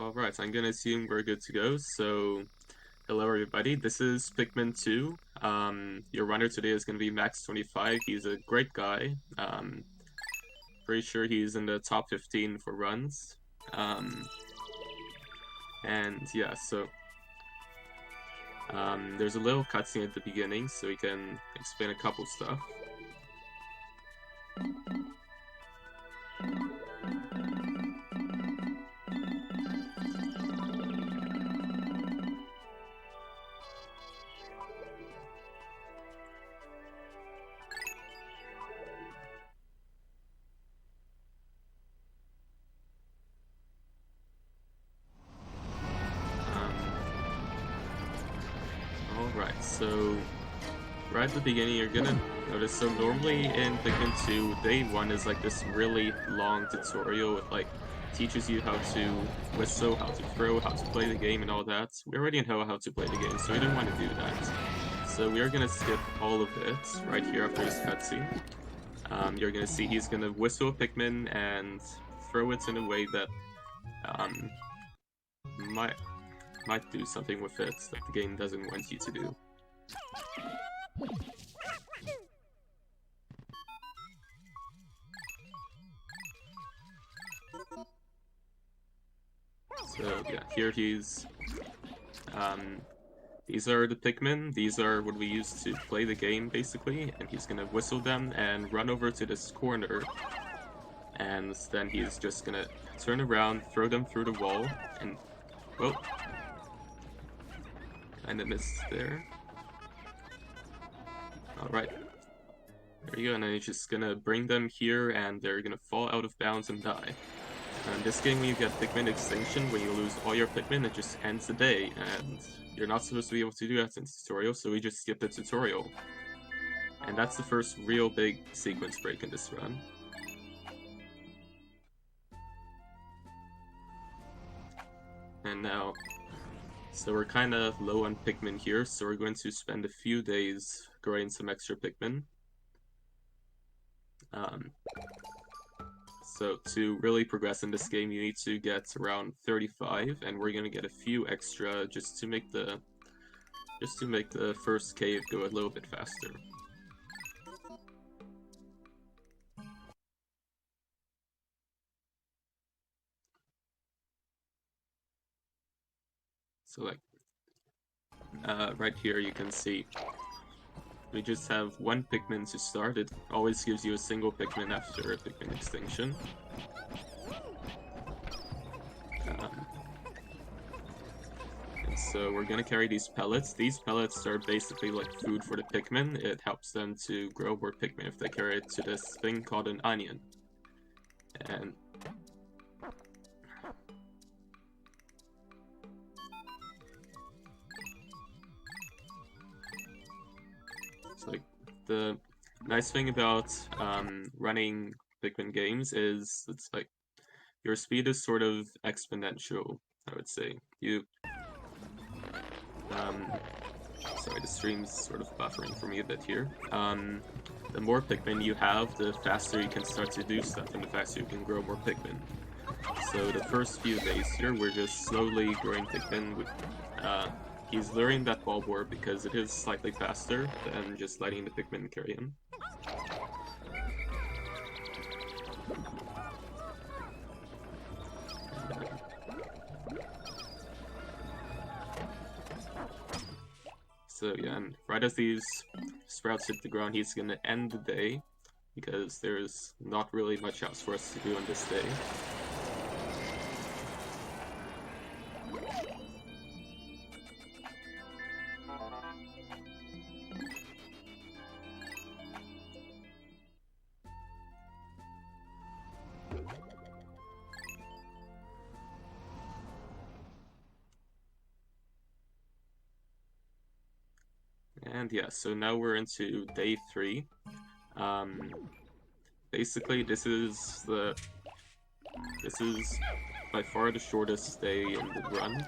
Alright, I'm gonna assume we're good to go. So, hello everybody, this is Pikmin 2. Your runner today is gonna be Max25. He's a great guy. Pretty sure he's in the top 15 for runs. And yeah, so there's a little cutscene at the beginning, so we can explain a couple stuff. Alright, so right at the beginning you're gonna notice, so normally in Pikmin 2, Day 1 is like this really long tutorial. It like teaches you how to whistle, how to throw, how to play the game and all that. We already know how to play the game, so we didn't want to do that. So we are gonna skip all of it right here after this cutscene. You're gonna see he's gonna whistle a Pikmin and throw it in a way that might do something with it that the game doesn't want you to do. So yeah, here he's these are the Pikmin, these are what we use to play the game basically, and he's gonna whistle them and run over to this corner, and then he's just gonna turn around, throw them through the wall, and well, kinda missed there. Alright. There you go, and then he's just gonna bring them here and they're gonna fall out of bounds and die. And this game, when you get Pikmin Extinction, when you lose all your Pikmin, it just ends the day, and you're not supposed to be able to do that in the tutorial, so we just skip the tutorial. And that's the first real big sequence break in this run. And now, so we're kind of low on Pikmin here, so we're going to spend a few days growing some extra Pikmin. So to really progress in this game, you need to get around 35, and we're gonna get a few extra just to make the first cave go a little bit faster. So like right here you can see we just have one Pikmin to start. It always gives you a single Pikmin after a Pikmin extinction. And so we're gonna carry these pellets. These pellets are basically like food for the Pikmin. It helps them to grow more Pikmin if they carry it to this thing called an onion. And so like the nice thing about running Pikmin games is it's like your speed is sort of exponential, I would say. Sorry, the stream's sort of buffering for me a bit here. The more Pikmin you have, the faster you can start to do stuff, and the faster you can grow more Pikmin. So the first few days here, we're just slowly growing Pikmin. He's luring that Bulbor because it is slightly faster than just letting the Pikmin carry him. So yeah, and right as these sprouts hit the ground, he's gonna end the day, because there's not really much else for us to do on this day. And yeah, so now we're into day 3. Basically, this is by far the shortest day in the run.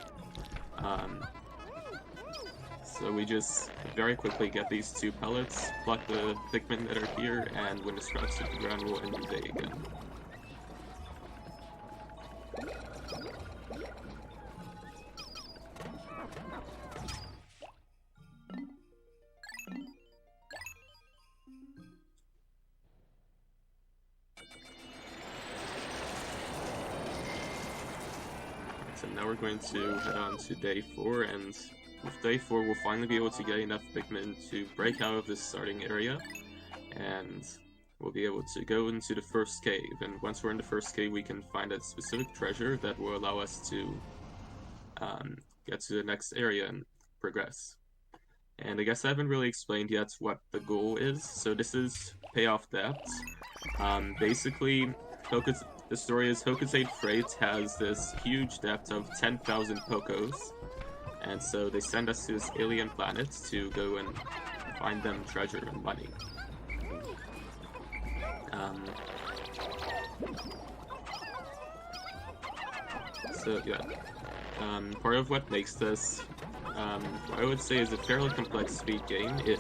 So we just very quickly get these 2 pellets, pluck the Pikmin that are here, and when the sprouts hit the ground, we'll end the day again. now we're going to head on to day 4, and with day 4 we'll finally be able to get enough Pikmin to break out of this starting area, and we'll be able to go into the first cave. And once we're in the first cave, we can find a specific treasure that will allow us to get to the next area and progress. And I guess I haven't really explained yet what the goal is. So this is pay off debt. Basically, the story is Hokusate Freight has this huge debt of 10,000 Pokos, and so they send us to this alien planet to go and find them treasure and money. So yeah, part of what makes this, what I would say is a fairly complex speed game is,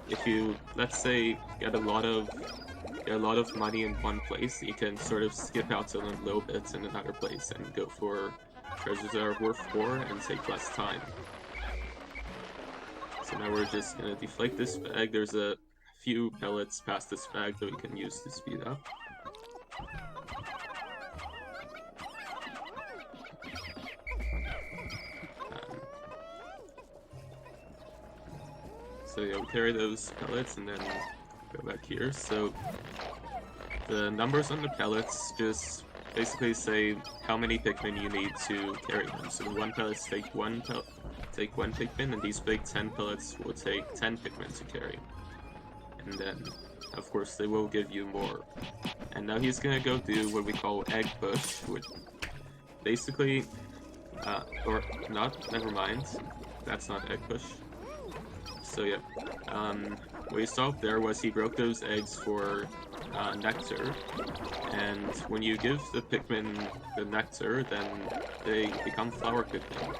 if you, let's say, get a lot of money in one place, you can sort of skip out a little bit in another place and go for treasures that are worth more and take less time. So now we're just gonna deflate this bag. There's a few pellets past this bag that we can use to speed up. So yeah, we'll carry those pellets and then go back here. So the numbers on the pellets just basically say how many Pikmin you need to carry them. So the 1 pellets take one Pikmin, and these big 10 pellets will take 10 Pikmin to carry. And then, of course, they will give you more. And now he's gonna go do what we call egg push, which basically, or not, never mind. That's not egg push. So yeah, what you saw up there was he broke those eggs for nectar, and when you give the Pikmin the nectar, then they become flower Pikmin.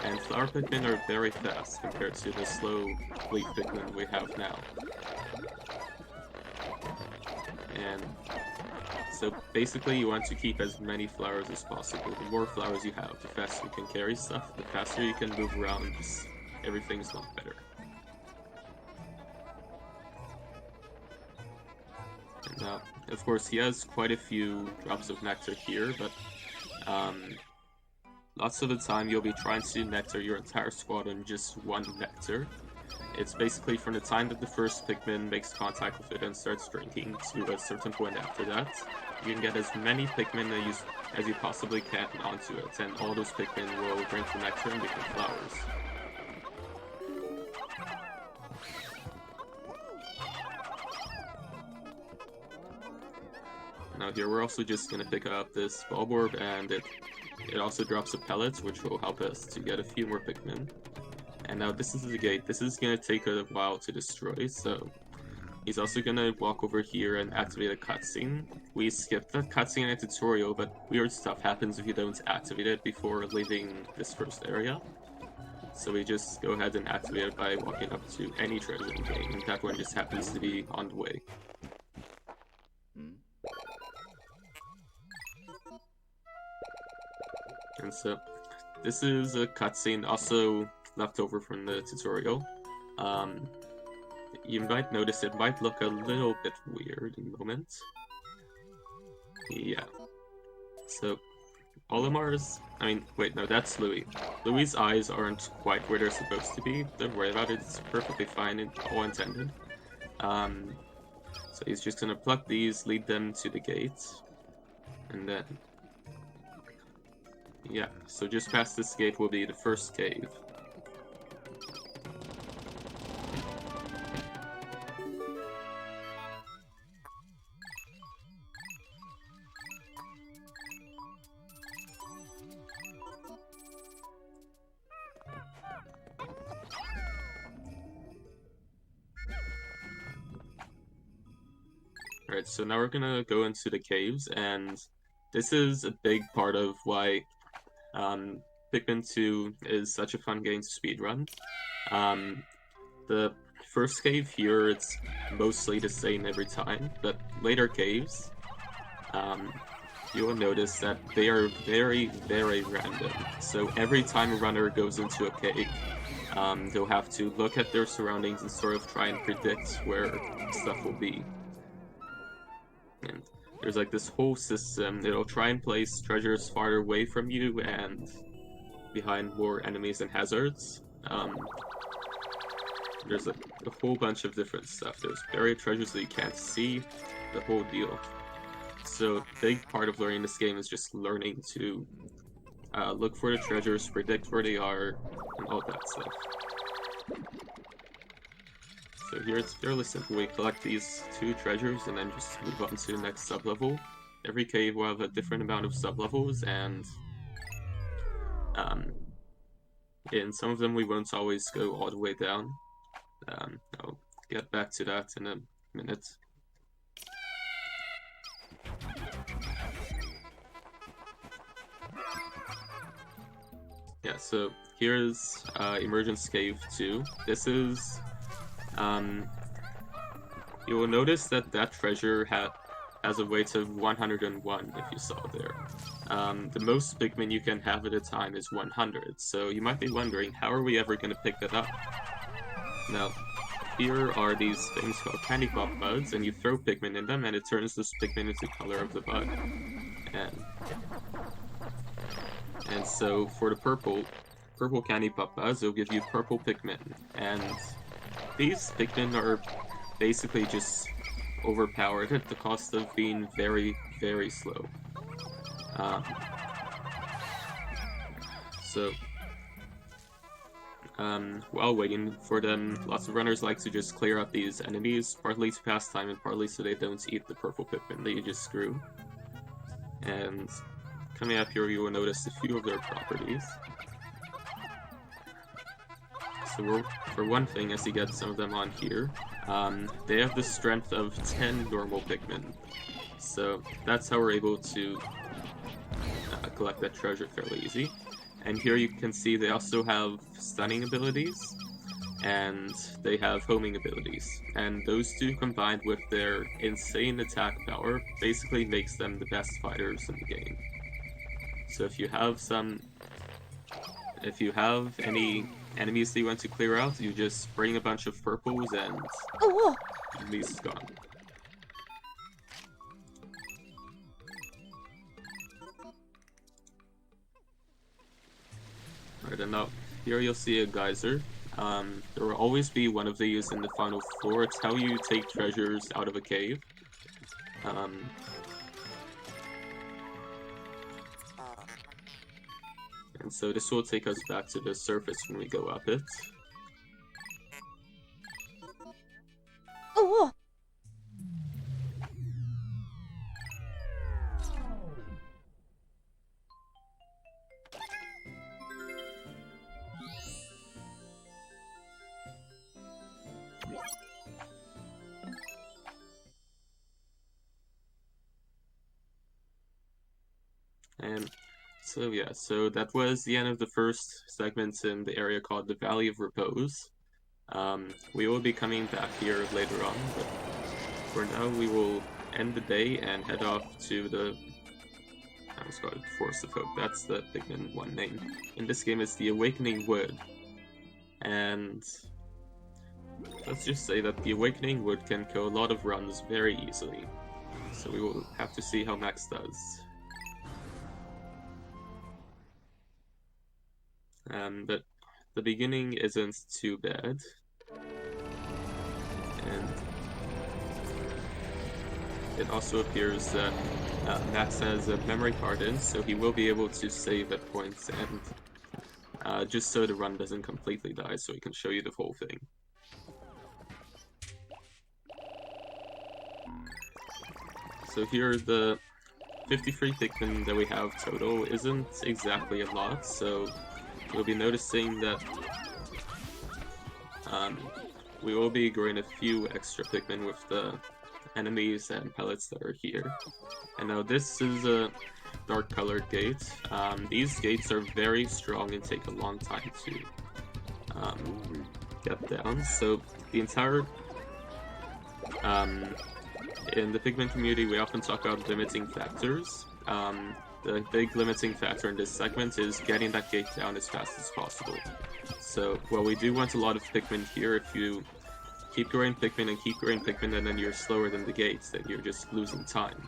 And flower Pikmin are very fast compared to the slow leaf Pikmin we have now. And so basically you want to keep as many flowers as possible. The more flowers you have, the faster you can carry stuff, the faster you can move around, just everything's a lot better. Now, of course, he has quite a few drops of nectar here, but lots of the time you'll be trying to nectar your entire squad on just one nectar. It's basically from the time that the first Pikmin makes contact with it and starts drinking to a certain point after that. You can get as many Pikmin as you possibly can onto it, and all those Pikmin will drink the nectar and become flowers. Now here we're also just going to pick up this bulb orb, and it also drops a pellet, which will help us to get a few more Pikmin. And now this is the gate. This is going to take a while to destroy, so he's also going to walk over here and activate a cutscene. We skipped that cutscene in a tutorial, but weird stuff happens if you don't activate it before leaving this first area. So we just go ahead and activate it by walking up to any treasure in the game, and that one just happens to be on the way. And so, this is a cutscene also left over from the tutorial. You might notice it might look a little bit weird in a moment. Yeah. So, Olimar's... I mean, wait, no, that's Louis. Louis's eyes aren't quite where they're supposed to be. Don't worry about it, it's perfectly fine and all intended. So he's just gonna pluck these, lead them to the gate, and then... yeah, so just past this gate will be the first cave. Alright, so now we're gonna go into the caves, and this is a big part of why Pikmin 2 is such a fun game to speedrun. The first cave here, it's mostly the same every time, but later caves, you will notice that they are very, very random. So every time a runner goes into a cave, they'll have to look at their surroundings and sort of try and predict where stuff will be. And there's like this whole system. It'll try and place treasures farther away from you and behind more enemies and hazards. There's a whole bunch of different stuff. There's buried treasures that you can't see, the whole deal. So, big part of learning this game is just learning to look for the treasures, predict where they are, and all that stuff. So here it's fairly simple. We collect these 2 treasures and then just move on to the next sublevel. Every cave will have a different amount of sublevels, and in some of them we won't always go all the way down. I'll get back to that in a minute. Yeah, so here's Emergence Cave 2. This is... you will notice that that treasure has a weight of 101, if you saw there. The most Pikmin you can have at a time is 100, so you might be wondering, how are we ever going to pick that up? Now, here are these things called candy pop buds, and you throw Pikmin in them, and it turns this Pikmin into the color of the bud. And so, for the purple candy pop buds, it'll give you purple Pikmin, and these Pikmin are basically just overpowered at the cost of being very, very slow. While waiting for them, lots of runners like to just clear out these enemies, partly to pass time and partly so they don't eat the purple Pikmin that you just screw. And coming up here, you will notice a few of their properties. So for one thing, as you get some of them on here, they have the strength of 10 normal Pikmin. So that's how we're able to collect that treasure fairly easy. And here you can see they also have stunning abilities, and they have homing abilities. And those 2 combined with their insane attack power basically makes them the best fighters in the game. So if you have any enemies that you want to clear out, you just bring a bunch of purples and enemies is gone. Alright, and now here you'll see a geyser. There will always be one of these in the final floor. It's how you take treasures out of a cave. And so this will take us back to the surface when we go up it. And so yeah, so that was the end of the first segment in the area called the Valley of Repose. We will be coming back here later on, but for now we will end the day and head off to the... I was called Forest of Hope. That's the Pikmin 1 name. In this game it's the Awakening Wood. And let's just say that the Awakening Wood can kill a lot of runs very easily. So we will have to see how Max does. But the beginning isn't too bad. And it also appears that Max has a memory card in, so he will be able to save at points, and just so the run doesn't completely die, so he can show you the whole thing. So here the 53 Pikmin that we have total isn't exactly a lot, so you'll be noticing that we will be growing a few extra Pikmin with the enemies and pellets that are here. And now this is a dark colored gate. These gates are very strong and take a long time to get down. So the entire... in the Pikmin community we often talk about limiting factors. The big limiting factor in this segment is getting that gate down as fast as possible. So, while we do want a lot of Pikmin here, if you keep growing Pikmin and keep growing Pikmin and then you're slower than the gates, then you're just losing time.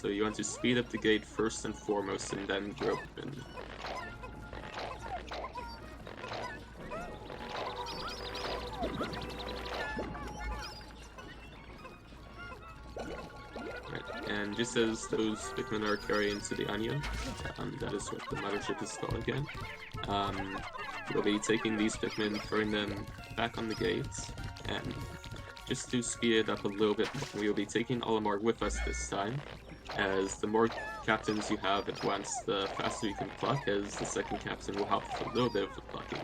So you want to speed up the gate first and foremost, and then rope in. And just as those Pikmin are carrying to the onion, that is what the mothership is called again, we'll be taking these Pikmin, throwing them back on the gates, and just to speed it up a little bit more, we'll be taking Olimar with us this time, as the more captains you have at once, the faster you can pluck, as the second captain will help with a little bit of the plucking.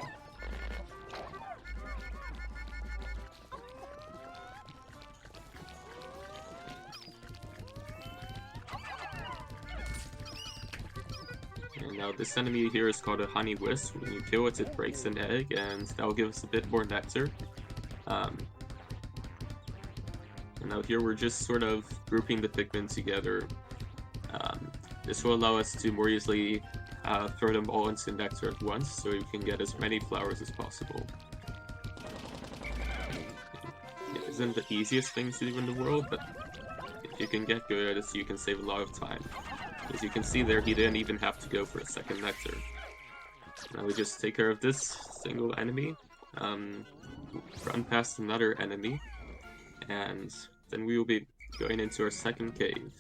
Now this enemy here is called a honey wisp. When you kill it, it breaks an egg, and that will give us a bit more nectar. And now here we're just sort of grouping the Pikmin together. This will allow us to more easily throw them all into nectar at once, so we can get as many flowers as possible. It isn't the easiest thing to do in the world, but if you can get good at it, you can save a lot of time. As you can see there, he didn't even have to go for a second nectar. Now we just take care of this single enemy, run past another enemy, and then we will be going into our second cave.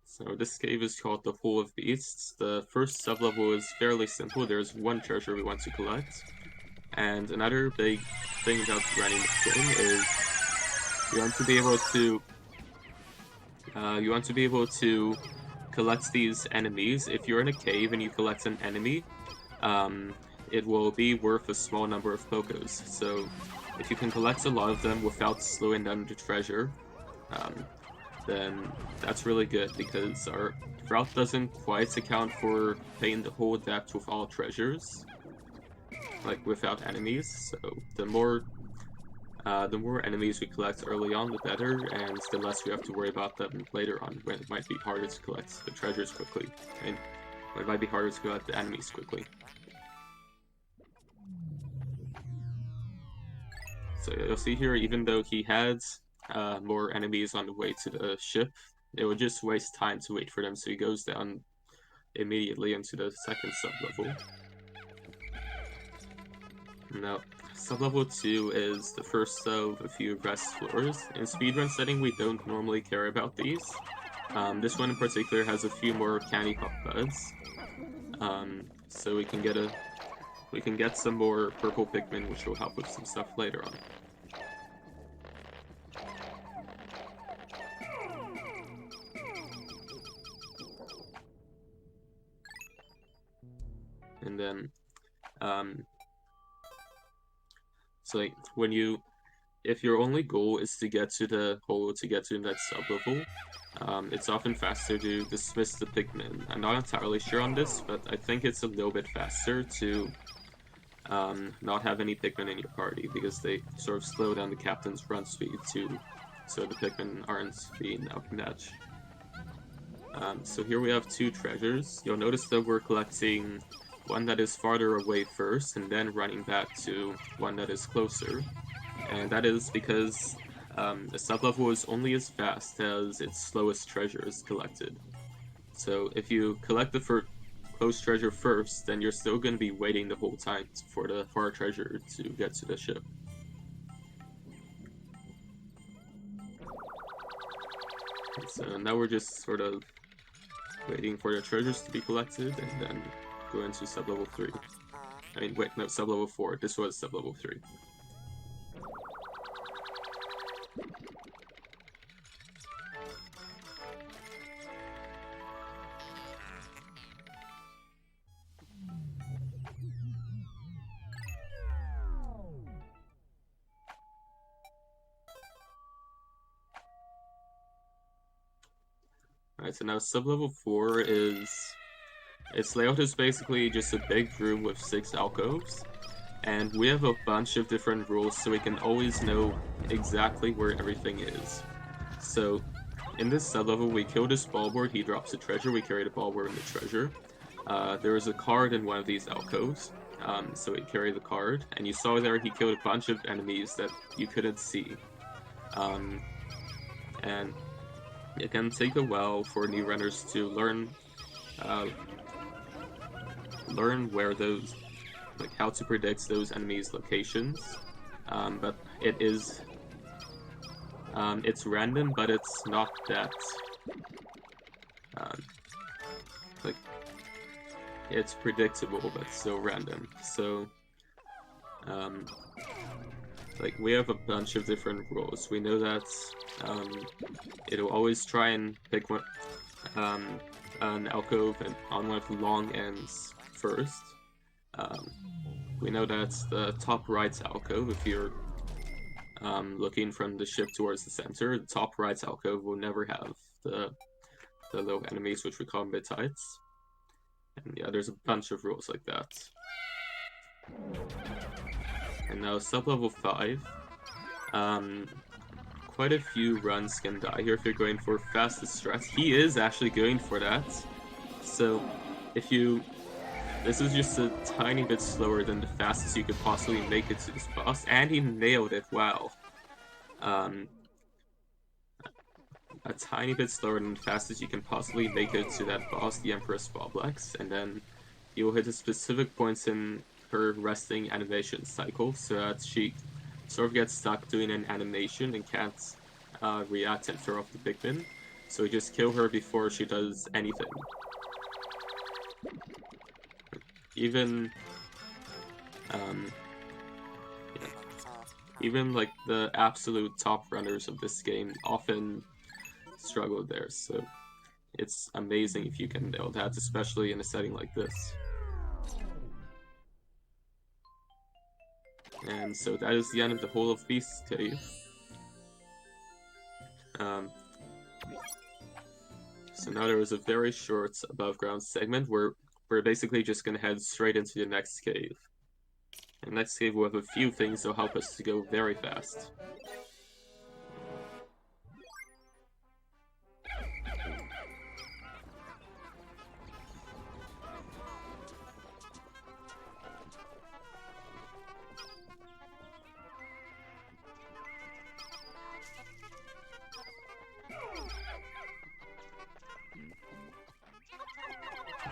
So this cave is called the Hole of Beasts. The first sublevel is fairly simple. There's one treasure we want to collect. And another big thing about running this game is you want to be able to collect these enemies. If you're in a cave and you collect an enemy, it will be worth a small number of Pokos. So if you can collect a lot of them without slowing down the treasure, then that's really good, because our drought doesn't quite account for paying the whole depth with all treasures, like without enemies. So the more enemies we collect early on, the better, and the less we have to worry about them later on, when it might be harder to collect the treasures quickly, and when it might be harder to collect the enemies quickly. So you'll see here, even though he had more enemies on the way to the ship, it would just waste time to wait for them, so he goes down immediately into the second sublevel. Now, sublevel 2 is the first of a few rest floors. In speedrun setting, we don't normally care about these. This one in particular has a few more candy pop buds, so we can get some more purple Pikmin, which will help with some stuff later on. And then, so like if your only goal is to get to the hole to get to the next sublevel, it's often faster to dismiss the Pikmin. I'm not entirely sure on this, but I think it's a little bit faster to not have any Pikmin in your party, because they sort of slow down the captain's run speed too, so the Pikmin aren't being outmatched. So here we have two treasures. You'll notice that we're collecting one that is farther away first, and then running back to one that is closer. And that is because the sublevel is only as fast as its slowest treasure is collected. So if you collect the close treasure first, then you're still going to be waiting the whole time for the far treasure to get to the ship. And so now we're just sort of waiting for the treasures to be collected, and then go into sublevel 3. I mean, wait, no, sublevel 4. This was sublevel 3. Alright, so now sublevel 4 its layout is basically just a big room with 6 alcoves, and we have a bunch of different rules so we can always know exactly where everything is. So, in this sublevel, we kill this ballboard, he drops a treasure, we carry the ballboard and the treasure. There is a card in one of these alcoves, so he carried the card, and you saw there he killed a bunch of enemies that you couldn't see. And it can take a while for new runners to learn where those, like how to predict those enemies' locations. But it's random, but it's not that like it's predictable, but still random. So like we have a bunch of different rules. We know that it'll always try and pick one an alcove and on one of the long ends first. We know that's the top right alcove. If you're looking from the ship towards the center, the top right alcove will never have the low enemies, which we call mid-heights. And yeah, there's a bunch of rules like that. And now sub-level 5. Quite a few runs can die here if you're going for fastest strat. He is actually going for that. So if you... This is just a tiny bit slower than the fastest you could possibly make it to this boss, and he nailed it, wow. A tiny bit slower than the fastest you can possibly make it to that boss, the Empress Boblex, and then you will hit a specific points in her resting animation cycle, so that she sort of gets stuck doing an animation and can't react and throw off the Pikmin. So you just kill her before she does anything. Even even like the absolute top runners of this game often struggle there, so it's amazing if you can nail that, especially in a setting like this. And so that is the end of the Hole of Beasts cave. So now there is a very short above ground segment where we're basically just gonna head straight into the next cave. And next cave will have a few things that'll help us to go very fast.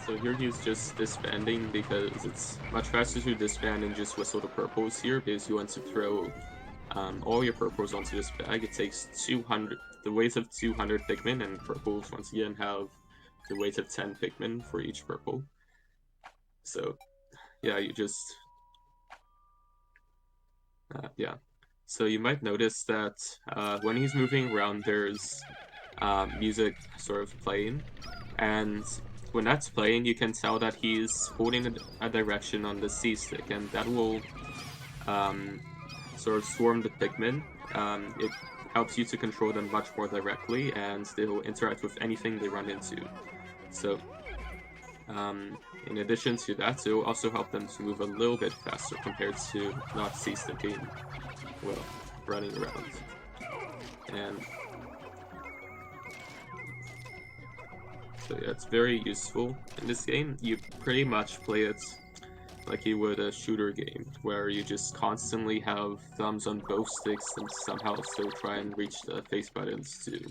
So here he's just disbanding because it's much faster to disband and just whistle the purples here, because you want to throw all your purples onto this bag. It takes 200, the weight of 200 Pikmin, and purples once again have the weight of 10 Pikmin for each purple. So yeah, you just yeah. So you might notice that when he's moving around, there's music sort of playing, and when that's playing, you can tell that he's holding a direction on the C stick, and that will sort of swarm the Pikmin. It helps you to control them much more directly, and they will interact with anything they run into. So, in addition to that, it will also help them to move a little bit faster compared to not C-sticking, well, running around. And so yeah, it's very useful. In this game, you pretty much play it like you would a shooter game, where you just constantly have thumbs on both sticks and somehow still try and reach the face buttons to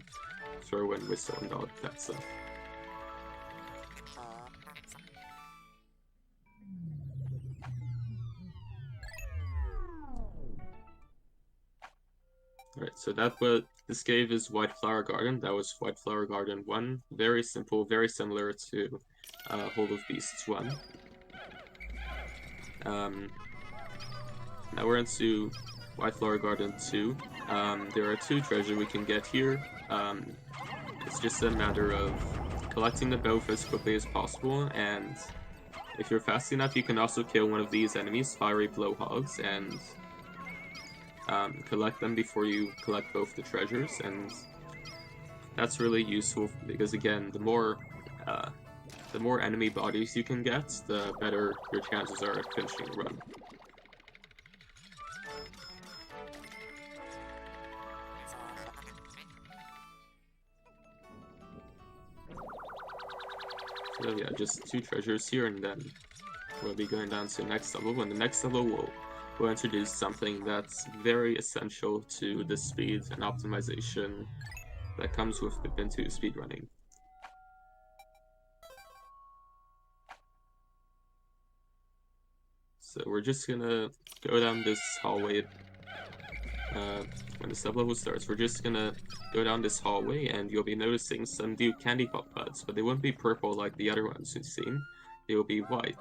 throw and whistle and all that stuff. Alright, so this cave is White Flower Garden. That was White Flower Garden 1. Very simple, very similar to Hole of Beasts 1. Now we're into White Flower Garden 2. There are 2 treasures we can get here. It's just a matter of collecting them both as quickly as possible, and if you're fast enough, you can also kill one of these enemies, Fiery Blowhogs, and collect them before you collect both the treasures, and that's really useful because, again, the more enemy bodies you can get, the better your chances are at finishing the run. So yeah, just 2 treasures here, and then we'll be going down to the next level, and the next level will introduce something that's very essential to the speed and optimization that comes with Pikmin 2 speedrunning. So we're just gonna go down this hallway. When the sub-level starts, we're just gonna go down this hallway, and you'll be noticing some new candy pop buds, but they won't be purple like the other ones you've seen. They will be white.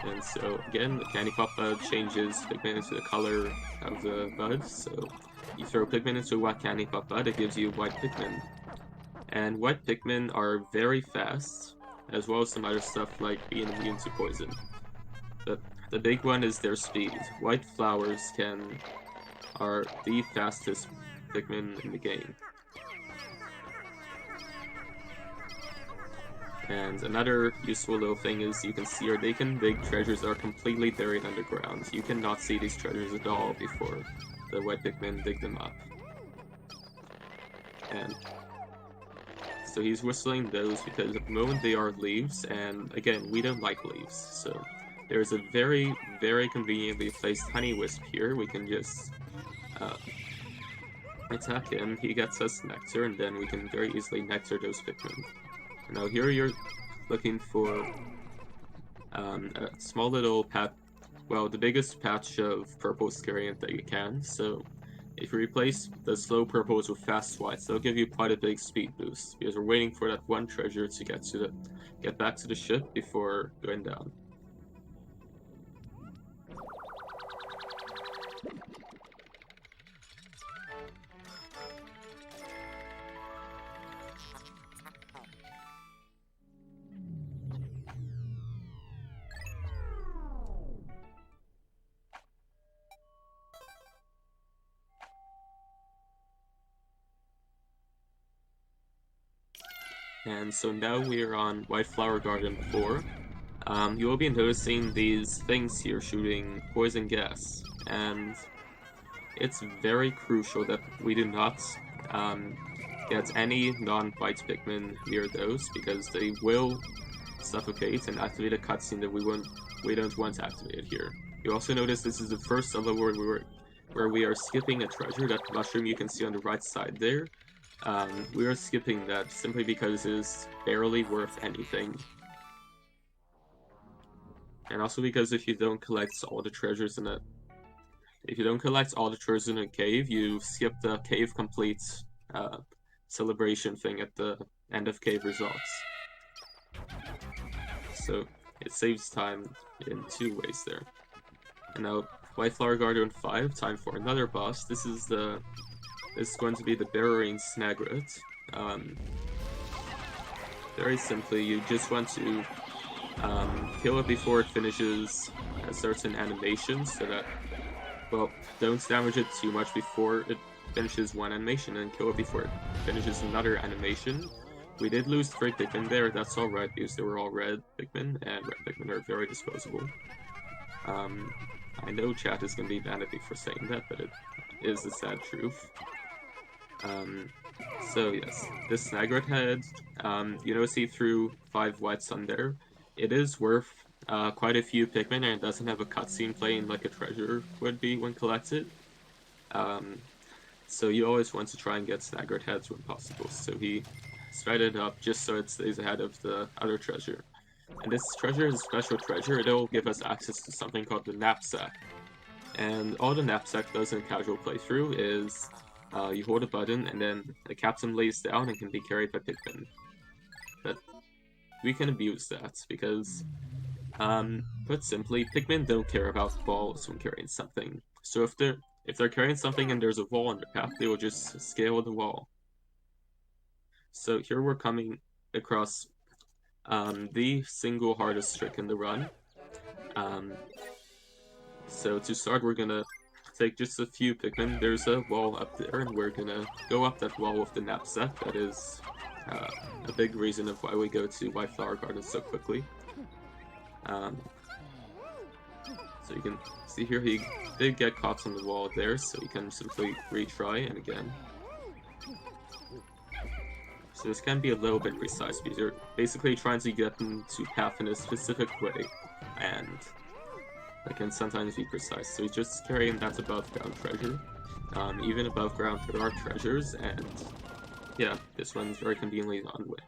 And so, again, the candy pop bud changes Pikmin into the color of the bud, so you throw Pikmin into a white candy pop bud, it gives you white Pikmin. And white Pikmin are very fast, as well as some other stuff like being immune to poison. But the big one is their speed. White flowers are the fastest Pikmin in the game. And another useful little thing is you can see our Dakin big treasures are completely buried underground. You cannot see these treasures at all before the white Pikmin dig them up. And so he's whistling those because at the moment they are leaves, and again, we don't like leaves. So there's a very, very conveniently placed honey wisp here. We can just attack him, he gets us nectar, and then we can very easily nectar those Pikmin. Now here you're looking for a small little patch, well, the biggest patch of purple scariant that you can, so if you replace the slow purples with fast whites, they'll give you quite a big speed boost, because we're waiting for that one treasure to get back to the ship before going down. And so now we're on White Flower Garden 4. You will be noticing these things here shooting poison gas, and it's very crucial that we do not get any non-white Pikmin near those, because they will suffocate and activate a cutscene that we don't want activated here. You also notice this is the first level where we are skipping a treasure. That mushroom you can see on the right side there. We are skipping that simply because it is barely worth anything. And also because if you don't collect all the treasures in a cave, you skip the cave complete celebration thing at the end of cave results. So it saves time in two ways there. And now White Flower Garden 5, time for another boss. This is going to be the Burrowing Snagret. Very simply, you just want to kill it before it finishes a certain animation, so that, well, don't damage it too much before it finishes one animation, and kill it before it finishes another animation. We did lose 3 Pikmin there, that's alright, because they were all red Pikmin, and red Pikmin are very disposable. I know chat is going to be mad at me for saying that, but it is the sad truth. So yes, this Snagret head, you know, see through 5 whites on there. It is worth quite a few Pikmin, and it doesn't have a cutscene playing like a treasure would be when collected. So you always want to try and get Snagret heads when possible. So he sped it up just so it stays ahead of the other treasure. And this treasure is a special treasure. It'll give us access to something called the knapsack. And all the knapsack does in casual playthrough is you hold a button, and then the captain lays down and can be carried by Pikmin. But we can abuse that, because, put simply, Pikmin don't care about balls when carrying something. So if they're carrying something and there's a wall on their path, they will just scale the wall. So here we're coming across the single hardest trick in the run. So to start, we're gonna take just a few Pikmin. There's a wall up there, and we're gonna go up that wall with the knapsack. That is a big reason of why we go to White Flower Garden so quickly. So you can see here he did get caught on the wall there, so you can simply retry, and again. So this can be a little bit precise because you're basically trying to get them to path in a specific way, and that can sometimes be precise. So he's just carrying that above ground treasure. Even above ground there are treasures, and yeah, this one's very conveniently on way.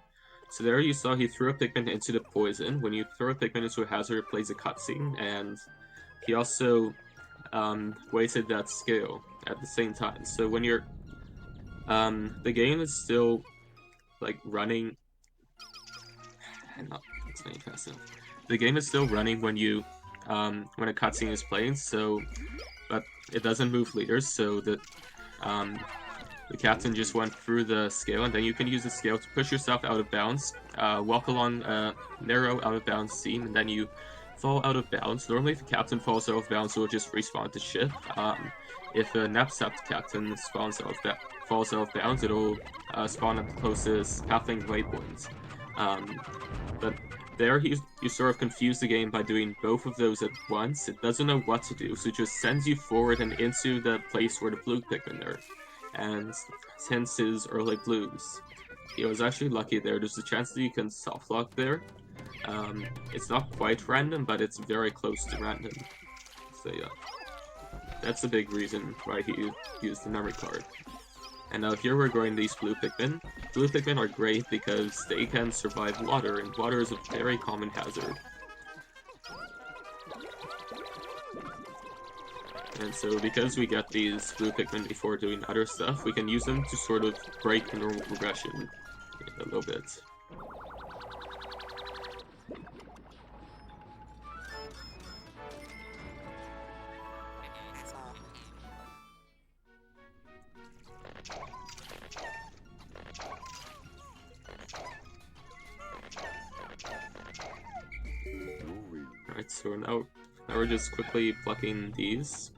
So there you saw he threw a Pikmin into the poison. When you throw a Pikmin into a hazard, it plays a cutscene, and he also wasted that scale at the same time. So when you're the game is still like running. I'm not explaining fast enough. The game is still running when you when a cutscene is playing. So, but it doesn't move leaders. So the captain just went through the scale, and then you can use the scale to push yourself out of bounds, walk along a narrow out of bounds seam, and then you fall out of bounds. Normally, if the captain falls out of bounds, it will just respawn the ship. If a Knapsack captain falls out of bounds, it'll spawn at the closest pathing waypoint. But there, you sort of confuse the game by doing both of those at once. It doesn't know what to do, so it just sends you forward and into the place where the blue Pikmin are. And hence his early blues. He was actually lucky there. There's a chance that you can softlock there. It's not quite random, but it's very close to random. So yeah, that's a big reason why he used the memory card. And now here we're growing these blue Pikmin. Blue Pikmin are great because they can survive water, and water is a very common hazard. And so because we get these blue Pikmin before doing other stuff, we can use them to sort of break the normal progression a little bit. Alright, so now we're just quickly plucking these.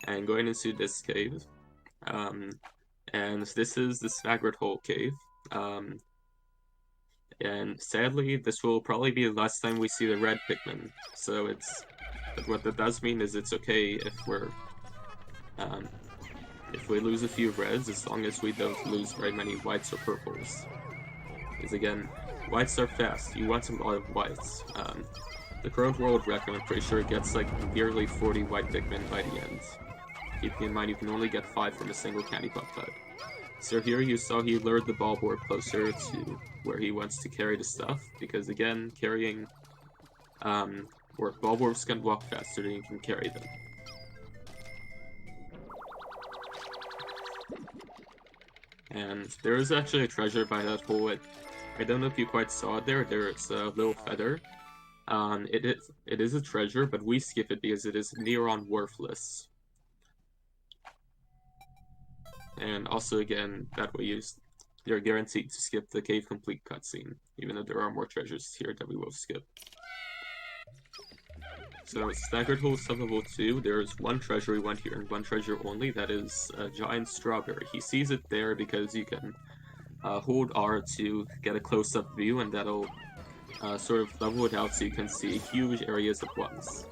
And going into this cave. And this is the Staggered Hole Cave. And sadly, this will probably be the last time we see the red Pikmin. So but what that does mean is it's okay if we lose a few reds, as long as we don't lose very many whites or purples. Because again, whites are fast. You want a lot of whites. The current world record, I'm pretty sure it gets like nearly 40 white Pikmin by the end. Keeping in mind you can only get 5 from a single candy pop type. So here you saw he lured the Bulborb closer to where he wants to carry the stuff, because again, carrying or Bulborbs can walk faster than you can carry them. And there is actually a treasure by that hole. I don't know if you quite saw it there. There's a little feather. It is a treasure, but we skip it because it is near on worthless. And also, again, that way you're guaranteed to skip the Cave Complete cutscene, even though there are more treasures here that we will skip. So, Staggered Hole Sub-Level 2, there's one treasure we want here, and one treasure only, that is a giant strawberry. He sees it there because you can hold R to get a close-up view, and that'll sort of level it out so you can see huge areas at once.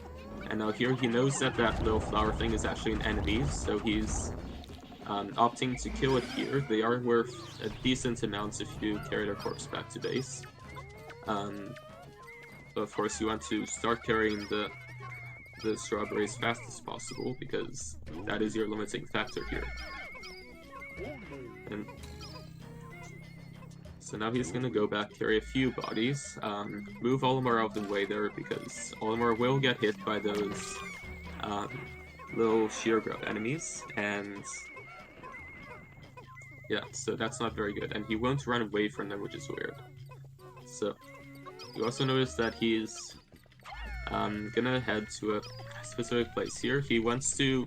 And now here he knows that that little flower thing is actually an enemy, so he's opting to kill it here. They are worth a decent amount if you carry their corpse back to base. But of course you want to start carrying the strawberry as fast as possible, because that is your limiting factor here. And so now he's gonna go back, carry a few bodies, move Olimar out of the way there, because Olimar will get hit by those little shear grub enemies, and yeah, so that's not very good, and he won't run away from them, which is weird. So, you also notice that he's gonna head to a specific place here. He wants to,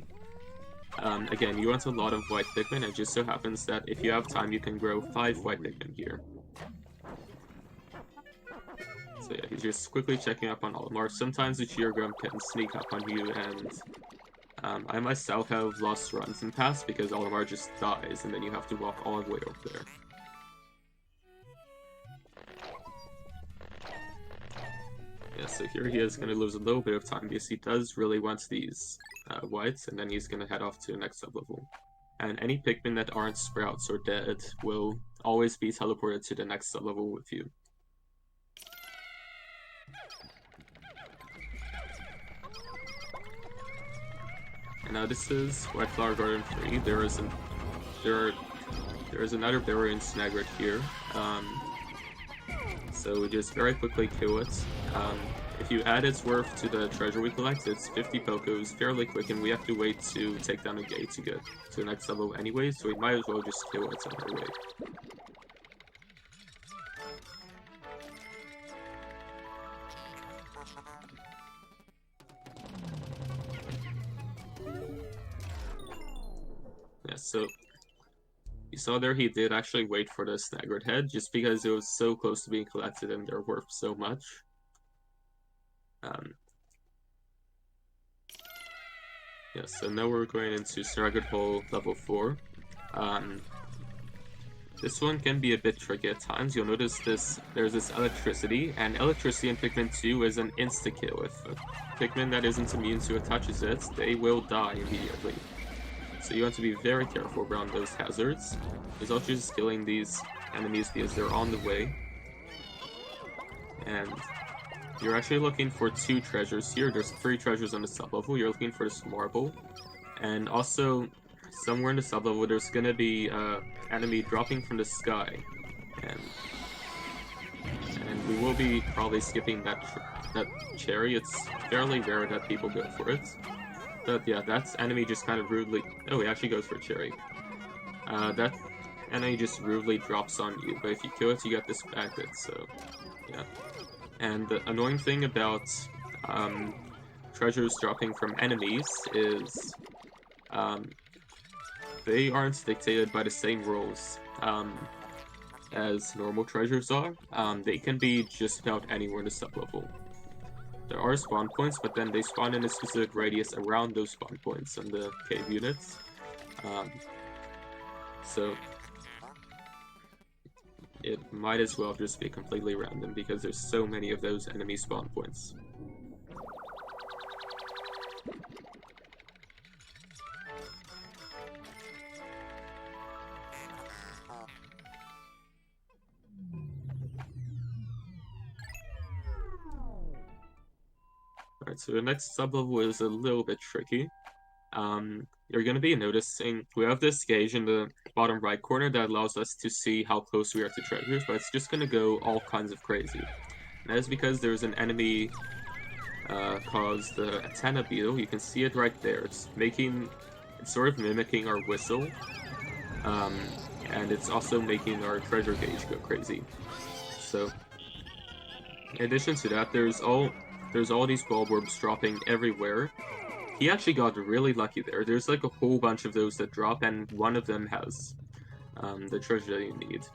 again, you want a lot of white Pikmin, it just so happens that if you have time, you can grow 5 white Pikmin here. So yeah, he's just quickly checking up on Olimar. Sometimes the shear grub can sneak up on you, and I myself have lost runs in past because Olimar just dies, and then you have to walk all the way over there. Yeah, so here he is going to lose a little bit of time because he does really want these whites, and then he's going to head off to the next sub-level. And any Pikmin that aren't sprouts or dead will always be teleported to the next level with you. And now this is White Flower Garden 3. There is another Berry Snagret here. So we just very quickly kill it. If you add its worth to the treasure we collect, it's 50 Pokos, fairly quick, and we have to wait to take down a gate to get to the next level anyway, so we might as well just kill it on our way. Yeah, so you saw there he did actually wait for the Snaggered head, just because it was so close to being collected and they're worth so much. Yeah, so now we're going into Snaggered Hole level 4. This one can be a bit tricky at times. You'll notice there's this electricity, and electricity in Pikmin 2 is an insta-kill. If a Pikmin that isn't immune to it touches it, they will die immediately. So you want to be very careful around those hazards. There's also just killing these enemies because they're on the way. And you're actually looking for 2 treasures here. There's 3 treasures on the sub-level. You're looking for this marble. And also, somewhere in the sub-level, there's gonna be an enemy dropping from the sky. And we will be probably skipping that cherry. It's fairly rare that people go for it. But yeah, that enemy just kind of rudely... Oh, he actually goes for a cherry. That enemy just rudely drops on you, but if you kill it, you get this packet, so... yeah. And the annoying thing about treasures dropping from enemies is... they aren't dictated by the same rules as normal treasures are. They can be just about anywhere in the sub-level. There are spawn points, but then they spawn in a specific radius around those spawn points and the cave units. So it might as well just be completely random because there's so many of those enemy spawn points. Alright, so the next sub-level is a little bit tricky. You're going to be noticing we have this gauge in the bottom right corner that allows us to see how close we are to treasures, but it's just going to go all kinds of crazy. And that is because there's an enemy called the antenna beetle. You can see it right there. It's sort of mimicking our whistle, and it's also making our treasure gauge go crazy. So, in addition to that, there's all these bulbworms dropping everywhere. He actually got really lucky there. There's like a whole bunch of those that drop, and one of them has the treasure that you need.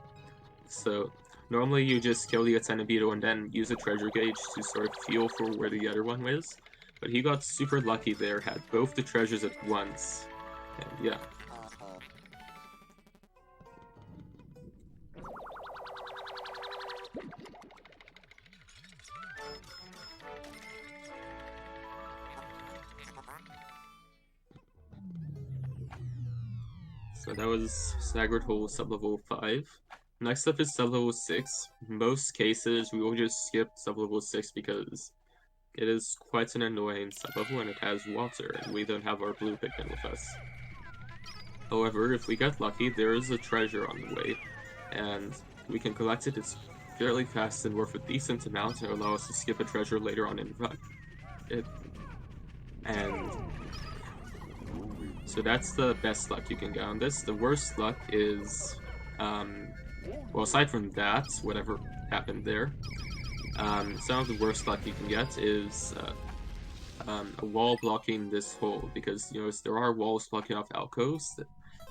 So normally you just kill the antenna beetle and then use a treasure gauge to sort of feel for where the other one is. But he got super lucky there, had both the treasures at once. And yeah. So that was Snaggered Hole sub-level 5. Next up is sub-level 6. In most cases, we will just skip sub-level 6 because it is quite an annoying sub-level and it has water, and we don't have our blue Pikmin with us. However, if we get lucky, there is a treasure on the way, and we can collect it. It's fairly fast and worth a decent amount, and it'll allow us to skip a treasure later on in the run. So that's the best luck you can get on this. The worst luck is, well, aside from that, whatever happened there, some of the worst luck you can get is a wall blocking this hole, because, you know, there are walls blocking off alcoves,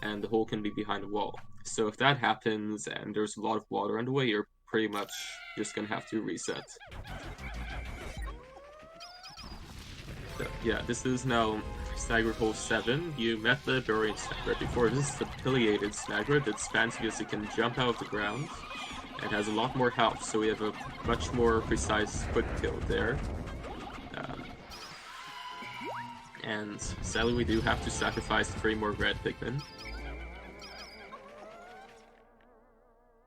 and the hole can be behind a wall. So if that happens and there's a lot of water on the way, you're pretty much just gonna have to reset. So, yeah, this is now Snaggered Hole 7. You met the Berry Snaggered before. This is the pileated Snaggered that spans because it can jump out of the ground and has a lot more health, so we have a much more precise quick kill there. And sadly we do have to sacrifice 3 more red Pikmin.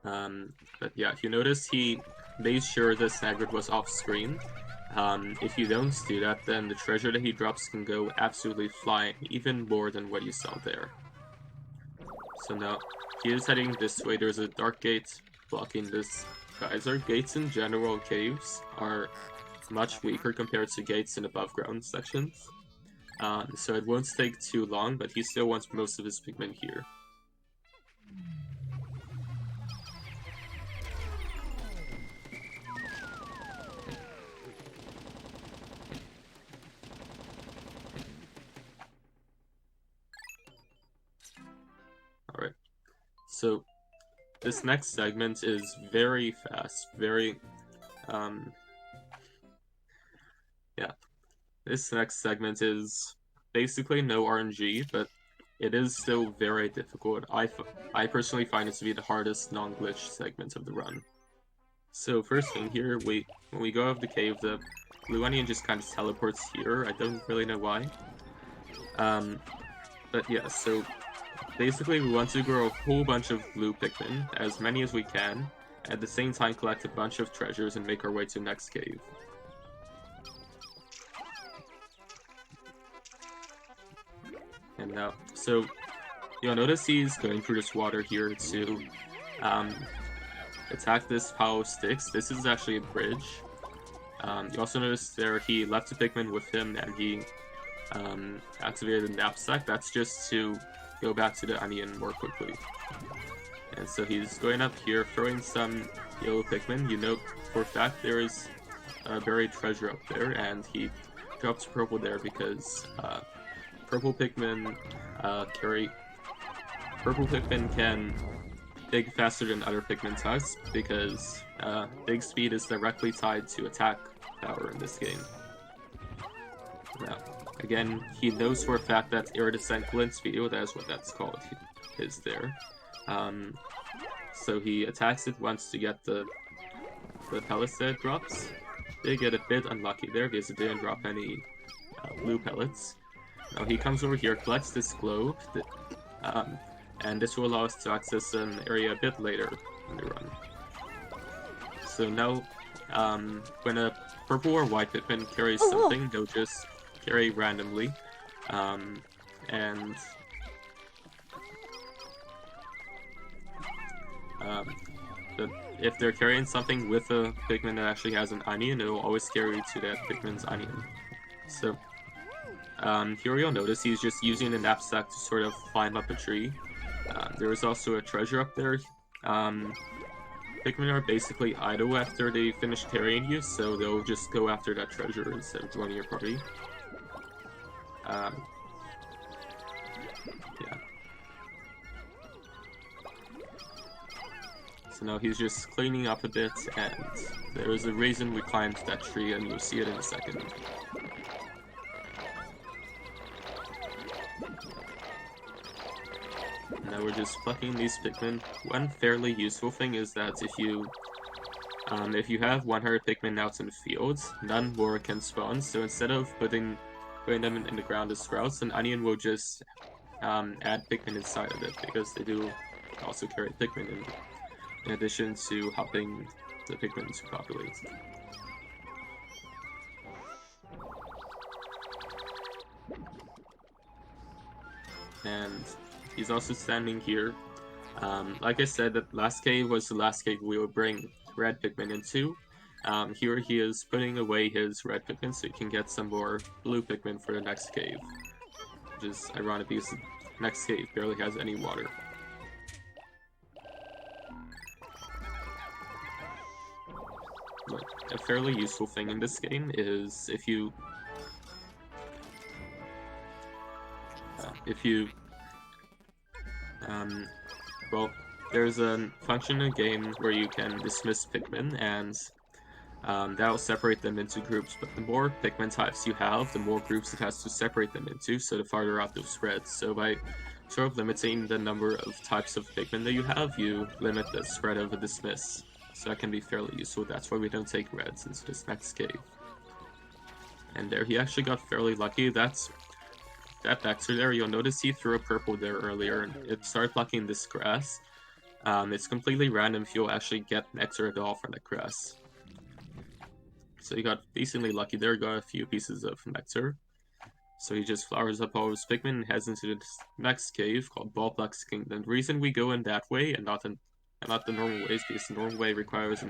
But yeah, if you notice, he made sure the Snagrid was off screen. If you don't do that, then the treasure that he drops can go absolutely flying, even more than what you saw there. So now, he is heading this way. There's a dark gate blocking this geyser. Gates in general, caves, are much weaker compared to gates in above ground sections. So it won't take too long, but he still wants most of his Pikmin here. Alright, so this next segment is very fast, very, yeah. This next segment is basically no RNG, but it is still very difficult. I personally find it to be the hardest non-glitch segment of the run. So first thing here, when we go out of the cave, the blue onion just kind of teleports here. I don't really know why. But yeah, so basically we want to grow a whole bunch of blue Pikmin, as many as we can, at the same time collect a bunch of treasures and make our way to the next cave. And now, so you'll notice he's going through this water here to attack this pile of sticks. This is actually a bridge. You also notice there he left a Pikmin with him and he activated the knapsack. That's just to go back to the onion more quickly. And so he's going up here, throwing some yellow Pikmin. You know for a fact there is a buried treasure up there, and he drops purple there because purple Pikmin can dig faster than other Pikmin types because dig speed is directly tied to attack power in this game. Now, again, he knows for a fact that Iridescent Glint Field, that's what that's called, is there. So he attacks it once to get the pellets that it drops. They get a bit unlucky there because it didn't drop any blue pellets. Now he comes over here, collects this globe, and this will allow us to access an area a bit later in the run. So now, when a purple or white Pikmin carries something, they'll just carry randomly, but if they're carrying something with a Pikmin that actually has an onion, it will always carry to that Pikmin's onion. So, here you'll notice he's just using a knapsack to sort of climb up a tree. There is also a treasure up there. Pikmin are basically idle after they finish carrying you, so they'll just go after that treasure instead of joining your party. Yeah. So now he's just cleaning up a bit, and there is a reason we climbed that tree, and you'll see it in a second. Now we're just plucking these Pikmin. One fairly useful thing is that if you have 100 Pikmin out in the field, none more can spawn, so instead of putting them in the ground as sprouts, an onion will just add Pikmin inside of it, because they do also carry Pikmin in addition to helping the Pikmin to populate. And he's also standing here. Like I said, that last cave was the last cave we would bring red Pikmin into. Here he is putting away his red Pikmin so he can get some more blue Pikmin for the next cave. Which is ironic because the next cave barely has any water. But a fairly useful thing in this game is if you well, there's a function in the game where you can dismiss Pikmin, and that will separate them into groups, but the more Pikmin types you have, the more groups it has to separate them into, so the farther out they'll spread. So by sort of limiting the number of types of Pikmin that you have, you limit the spread of a dismiss. So that can be fairly useful. That's why we don't take reds into this next cave. And there, he actually got fairly lucky. That Vector there, you'll notice he threw a purple there earlier, and it started plucking this grass. It's completely random if you'll actually get nectar at all from the grass. So he got decently lucky there, got a few pieces of nectar. So he just flowers up all his Pikmin and heads into the next cave called Ballblack's Kingdom. The reason we go in that way and not the normal way is because the normal way requires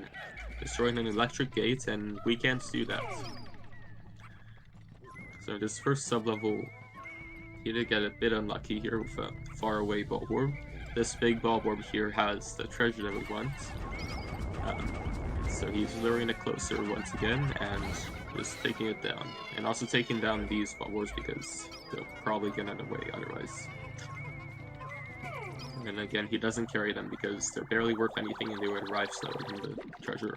destroying an electric gate, and we can't do that. So this first sub-level, he did get a bit unlucky here with a faraway Bulborb. This big Bulborb here has the treasure that we want. So he's luring it closer once again and just taking it down. And also taking down these Bulborbs because they'll probably get in the way otherwise. And again, he doesn't carry them because they're barely worth anything and they would arrive slower than the treasure.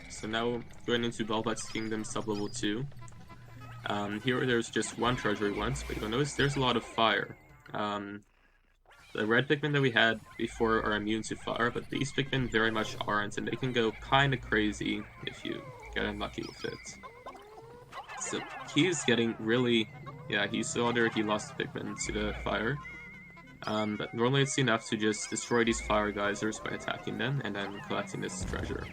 So now going into Ballblack's Kingdom sub-level 2. Here there's just one treasure once, but you'll notice there's a lot of fire. The red Pikmin that we had before are immune to fire, but these Pikmin very much aren't, and they can go kinda crazy if you get unlucky with it. So he's getting really... yeah, he saw there he lost the Pikmin to the fire. But normally it's enough to just destroy these fire geysers by attacking them and then collecting this treasure.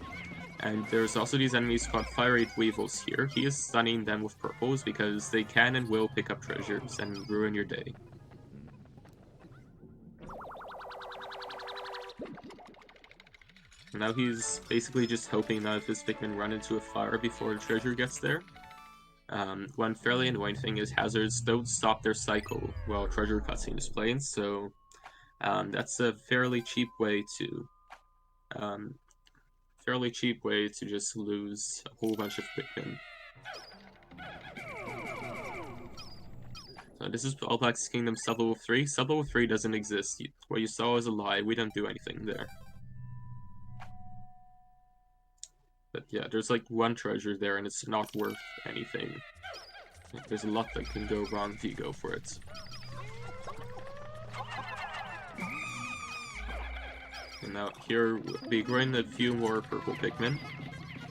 And there's also these enemies called Fire-Eat Weevils here. He is stunning them with purples because they can and will pick up treasures and ruin your day. And now he's basically just hoping that if his Pikmin run into a fire before the treasure gets there. One fairly annoying thing is hazards don't stop their cycle while treasure cutscene is playing, so that's a fairly cheap way to just lose a whole bunch of Pikmin. So this is Ballblack's Kingdom sub-level 3. Sub-level 3 doesn't exist. What you saw is a lie. We don't do anything there. But yeah, there's like one treasure there and it's not worth anything. There's a lot that can go wrong if you go for it. And now here we'll be growing a few more purple Pikmin.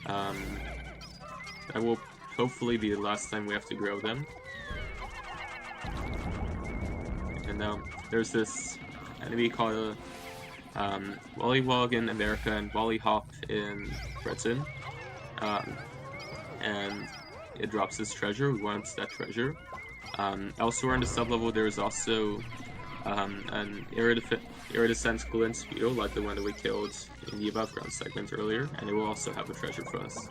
That will hopefully be the last time we have to grow them. And now there's this enemy called Wollywog in America and Wollyhop in Britain. And it drops this treasure. We want that treasure. Elsewhere in the sub-level there's also an iridescent glint beetle like the one that we killed in the above ground segment earlier, and it will also have a treasure for us.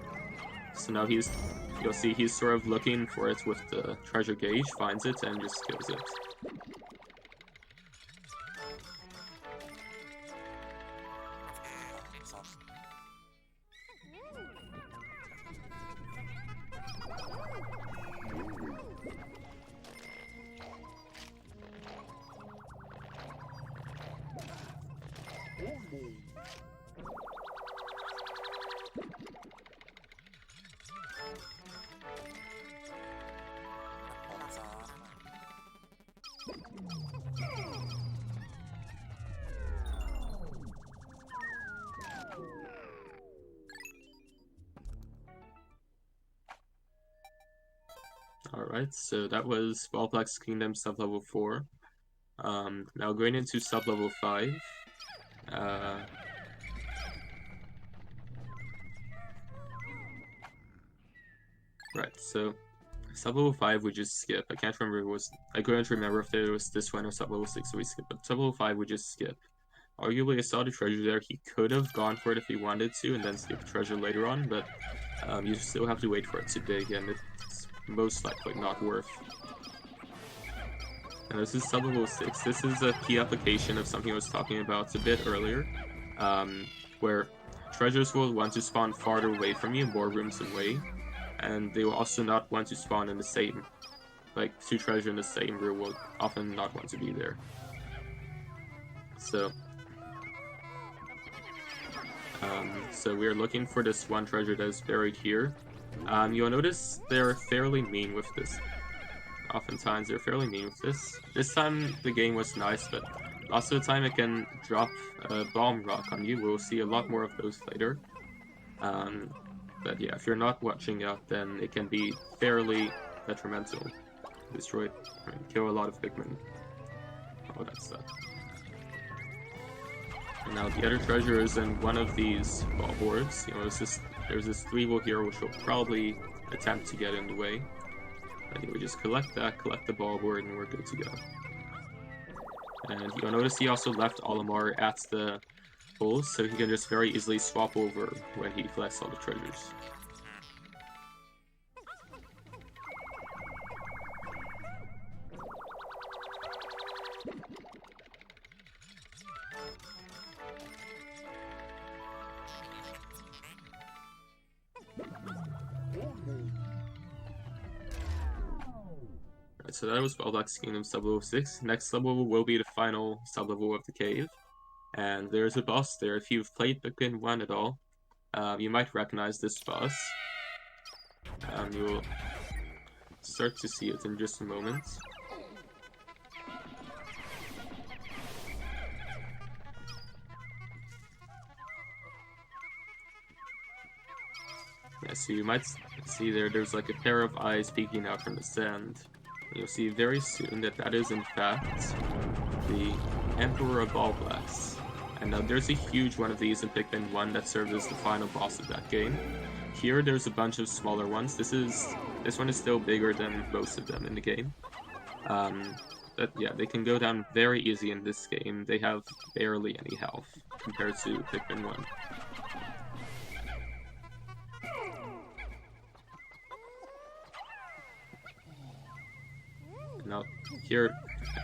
So now you'll see he's sort of looking for it with the treasure gauge, finds it, and just kills it. Alright, so that was Ballblack's Kingdom sub-level 4. Now going into sub-level 5. Right, so sub-level 5 we just skip. I can't remember I couldn't remember if it was this one or sub-level 6 so we skip, but sub-level 5 we just skip. Arguably I saw the treasure there, he could have gone for it if he wanted to and then skip the treasure later on, but you still have to wait for it to dig and it's most likely not worth. Now this is sub-level 6. This is a key application of something I was talking about a bit earlier, where treasures will want to spawn farther away from you, more rooms away, and they will also not want to spawn in the same, like two treasure in the same room will often not want to be there. So we are looking for this one treasure that is buried here. You'll notice they're fairly mean with this. Oftentimes, they're fairly mean with this. This time, the game was nice, but lots of the time it can drop a bomb rock on you. We'll see a lot more of those later. But yeah, if you're not watching out, then it can be fairly detrimental. Destroy, kill a lot of Pikmin. All that stuff. And now the other treasure is in one of these ball boards. You know, there's this 3-wheel here which will probably attempt to get in the way. But we just collect that, collect the ball board, and we're good to go. And you'll notice he also left Olimar at the holes, so he can just very easily swap over when he collects all the treasures. So that was Baldock's Kingdom sub-level 6. Next level will be the final sub-level of the cave. And there's a boss there. If you've played Pikmin 1 at all, you might recognize this boss. You'll start to see it in just a moment. Yeah, so you might see there's like a pair of eyes peeking out from the sand. You'll see very soon that is in fact the Emperor of All Blacks. And now there's a huge one of these in Pikmin 1 that serves as the final boss of that game. Here there's a bunch of smaller ones. This one is still bigger than most of them in the game. But yeah, they can go down very easy in this game. They have barely any health compared to Pikmin 1. Now, here,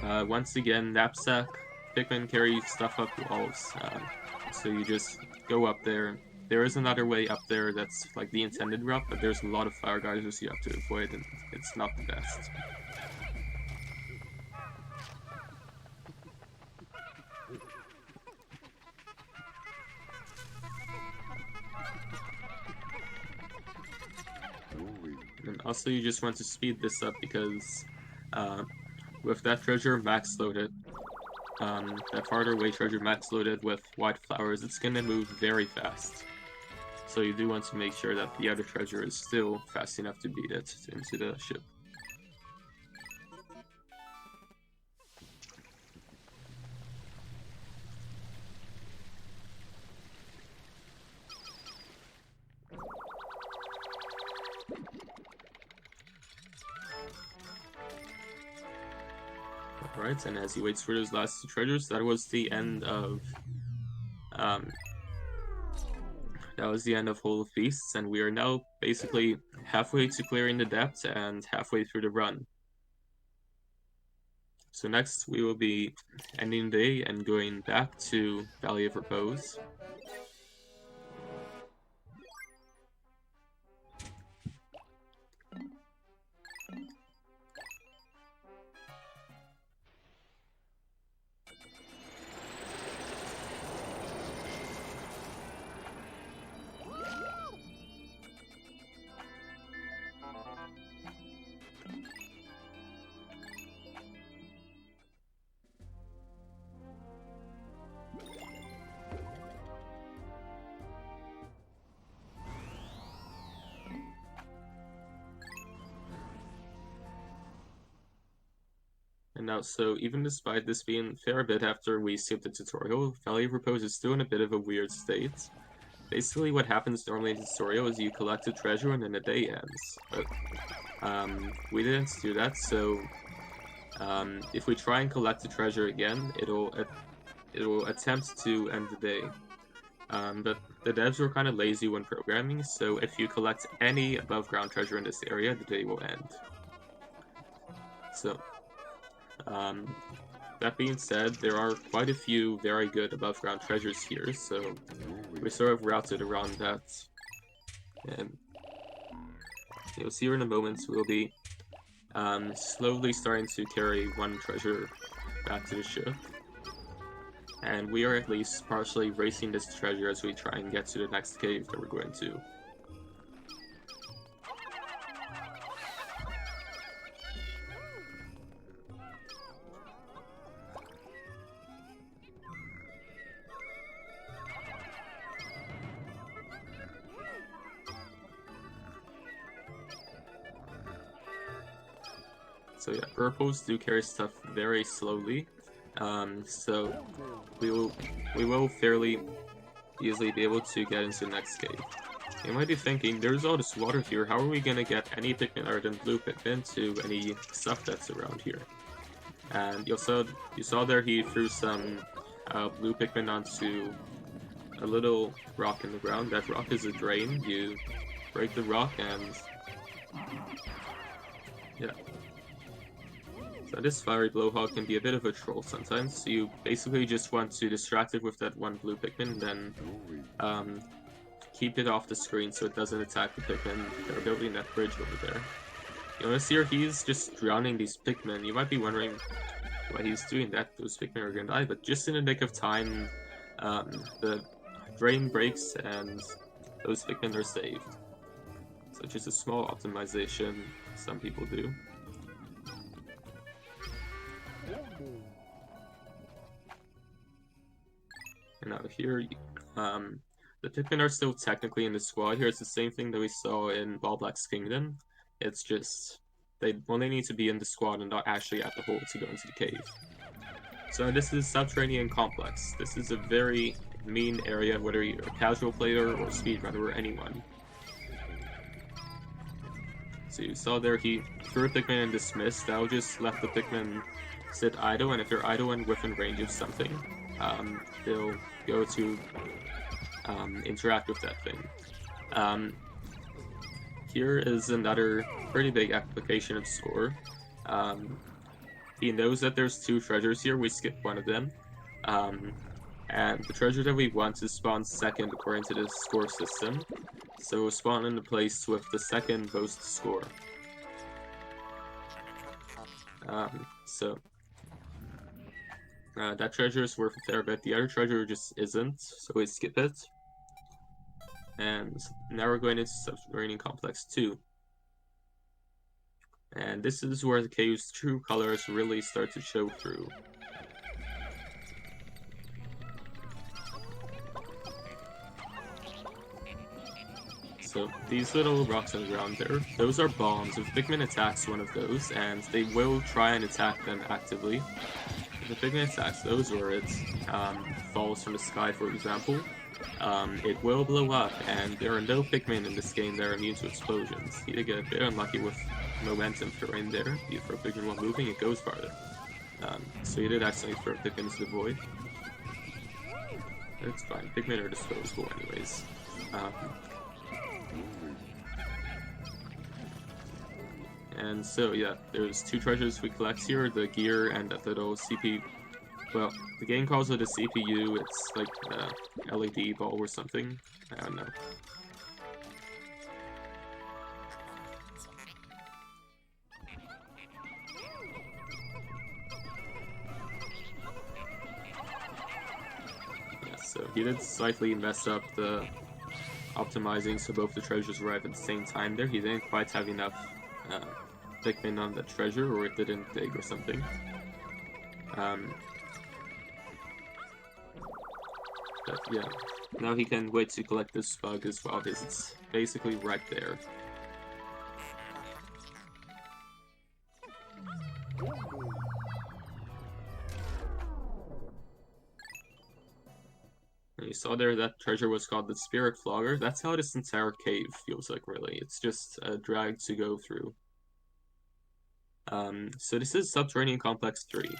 once again, Knapsack, Pikmin carry stuff up walls, so you just go up there. There is another way up there that's like the intended route, but there's a lot of fire geysers you have to avoid, and it's not the best. And also, you just want to speed this up because with that treasure max loaded, that farther away treasure max loaded with white flowers, it's gonna move very fast. So you do want to make sure that the other treasure is still fast enough to beat it into the ship. Alright, and as he waits for those last 2 treasures, that was the end of Hole of Beasts, and we are now basically halfway to clearing the depth and halfway through the run. So next we will be ending the day and going back to Valley of Repose. And now, so even despite this being a fair bit after we skipped the tutorial, Valley of Repose is still in a bit of a weird state. Basically, what happens normally in the tutorial is you collect a treasure and then the day ends. But we didn't do that, so if we try and collect the treasure again, it'll attempt to end the day. But the devs were kind of lazy when programming, so if you collect any above ground treasure in this area, the day will end. So that being said, there are quite a few very good above ground treasures here, so we sort of routed around that. And you'll see here in a moment, we'll be slowly starting to carry one treasure back to the ship. And we are at least partially racing this treasure as we try and get to the next cave that we're going to. So yeah, purples do carry stuff very slowly. So we will fairly easily be able to get into the next cave. You might be thinking, there's all this water here, how are we gonna get any Pikmin other than blue Pikmin to any stuff that's around here? And you saw there he threw some blue Pikmin onto a little rock in the ground. That rock is a drain. You break the rock and yeah. So this fiery blowhog can be a bit of a troll sometimes. So you basically just want to distract it with that one blue Pikmin, then keep it off the screen so it doesn't attack the Pikmin that are building that bridge over there. You notice here he's just drowning these Pikmin. You might be wondering why he's doing that. Those Pikmin are gonna die, but just in the nick of time, the drain breaks and those Pikmin are saved. So just a small optimization some people do. And out here, the Pikmin are still technically in the squad here. It's the same thing that we saw in Ball Black's Kingdom. It's just they need to be in the squad and not actually at the hole to go into the cave. So this is Subterranean Complex. This is a very mean area, whether you're a casual player or speedrunner or anyone. So you saw there he threw a Pikmin and dismissed. That will just let the Pikmin sit idle, and if they're idle and within range of something, they'll go to interact with that thing. Here is another pretty big application of score. He knows that there's two treasures here, we skip one of them. And the treasure that we want to spawn second according to the score system. So we'll spawn in the place with the second most score. That treasure is worth a fair bit. The other treasure just isn't, so we skip it. And now we're going into Subterranean Complex 2. And this is where the cave's true colors really start to show through. So these little rocks on the ground there, those are bombs. If Pikmin attacks one of those, and they will try and attack them actively. If a Pikmin attacks those, or it falls from the sky, for example, it will blow up, and there are no Pikmin in this game that are immune to explosions. You get a bit unlucky with momentum throwing there. You throw Pikmin while moving, it goes farther. So you did accidentally throw Pikmin into the void. It's fine, Pikmin are disposable anyways. And so yeah, there's two treasures we collect here, the gear and that little CPU. Well, the game calls it a CPU, it's like a LED ball or something. I don't know. Yeah, so he did slightly mess up the optimizing so both the treasures arrive at the same time there. He didn't quite have enough Pikmin on the treasure, or it didn't dig or something. But yeah, now he can wait to collect this bug as well, because it's basically right there. And you saw there that treasure was called the Spirit Flogger. That's how this entire cave feels like, really. It's just a drag to go through. So this is Subterranean Complex 3.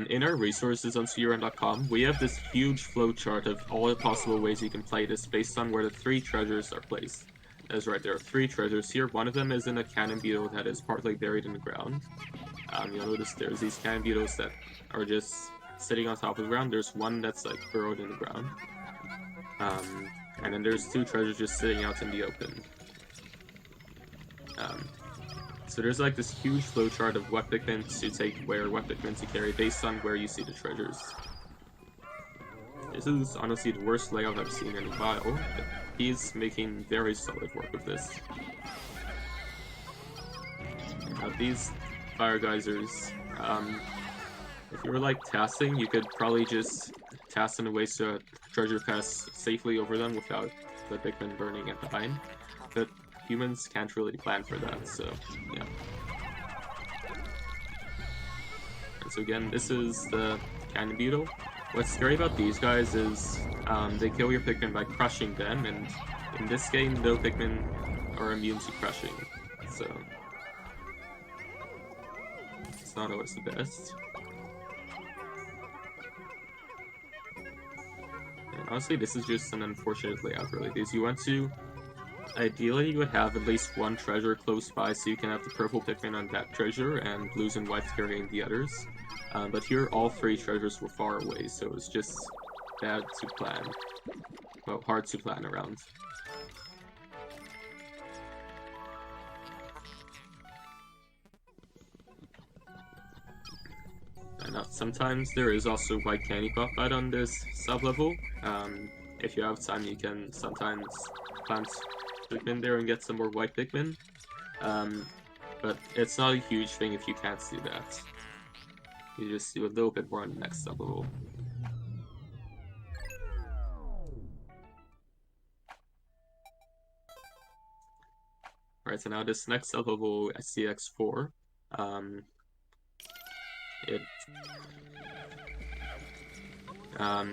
In our resources on speedrun.com, we have this huge flowchart of all the possible ways you can play this based on where the 3 treasures are placed. That's right, there are 3 treasures here. One of them is in a cannon beetle that is partly buried in the ground. You'll notice there's these cannon beetles that are just sitting on top of the ground. There's one that's like burrowed in the ground. And then there's 2 treasures just sitting out in the open. So there's like this huge flowchart of what Pikmin to take where, what Pikmin to carry, based on where you see the treasures. This is honestly the worst layout I've seen in a while, but he's making very solid work of this. Now these fire geysers, if you were like tasking, you could probably just task in a way so a treasure pass safely over them without the Pikmin burning and dying. But humans can't really plan for that, so yeah. So again, this is the Cannon Beetle. What's scary about these guys is they kill your Pikmin by crushing them, and in this game, no Pikmin are immune to crushing, so it's not always the best. And honestly, this is just an unfortunate layout, really, because you want to... Ideally, you would have at least one treasure close by, so you can have the purple Pikmin on that treasure, and blues and whites carrying the others. But here, all three treasures were far away, so it's just bad to plan. Well, hard to plan around. And sometimes there is also white candy pop out on this sub-level. If you have time, you can sometimes plant Pikmin there and get some more white Pikmin. But it's not a huge thing if you can't do that. You just do a little bit more on the next sub-level. Alright, so now this next sub-level, SCX4,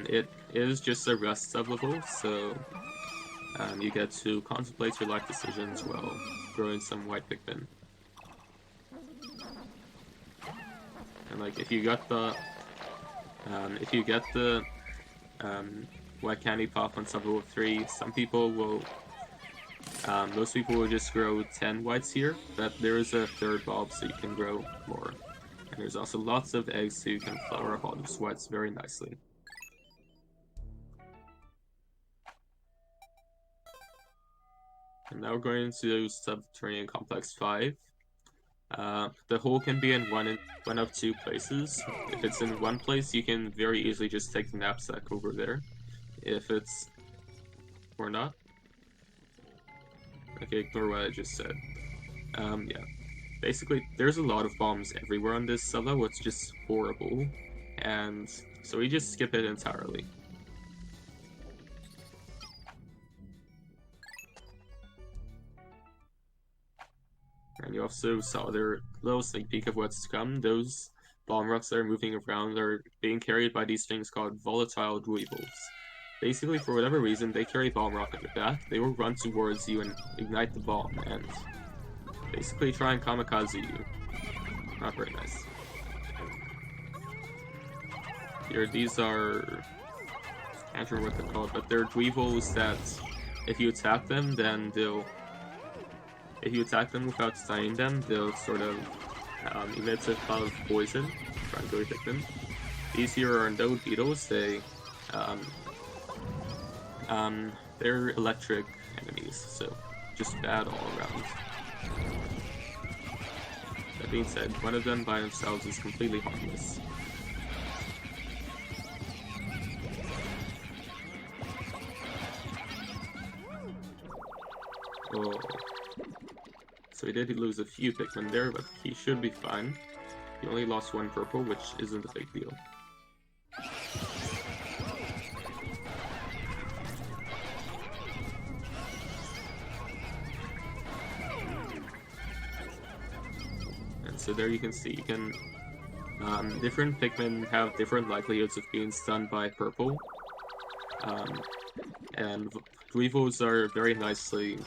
it is just a rest sub-level, so you get to contemplate your life decisions while growing some white Pikmin. And like, if you get the white candy pop on sub-level 3, some people will, most people will just grow 10 whites here, but there is a third bulb so you can grow more. And there's also lots of eggs so you can flower up all those whites very nicely. And now we're going to Subterranean Complex 5. The hole can be in one of two places. If it's in one place, you can very easily just take the knapsack over there. If it's... or not. Okay, ignore what I just said. Yeah. Basically, there's a lot of bombs everywhere on this sub-level, it's just horrible. And so we just skip it entirely. And you also saw their little sneak peek of what's to come. Those bomb rocks that are moving around are being carried by these things called volatile dweevils. Basically, for whatever reason, they carry bomb rock at the back. They will run towards you and ignite the bomb, and basically try and kamikaze you. Not very nice. Here, these are... I can't remember what they're called, but they're dweevils that if you attack them, then they'll... If you attack them without stunning them, they'll sort of emit a cloud of poison, try and go hit them. These here are no beetles, they're electric enemies, so just bad all around. That being said, one of them by themselves is completely harmless. Oh. So he did lose a few Pikmin there, but he should be fine. He only lost one purple, which isn't a big deal. And so there you can see, you can... different Pikmin have different likelihoods of being stunned by purple. And Dweevils are very nicely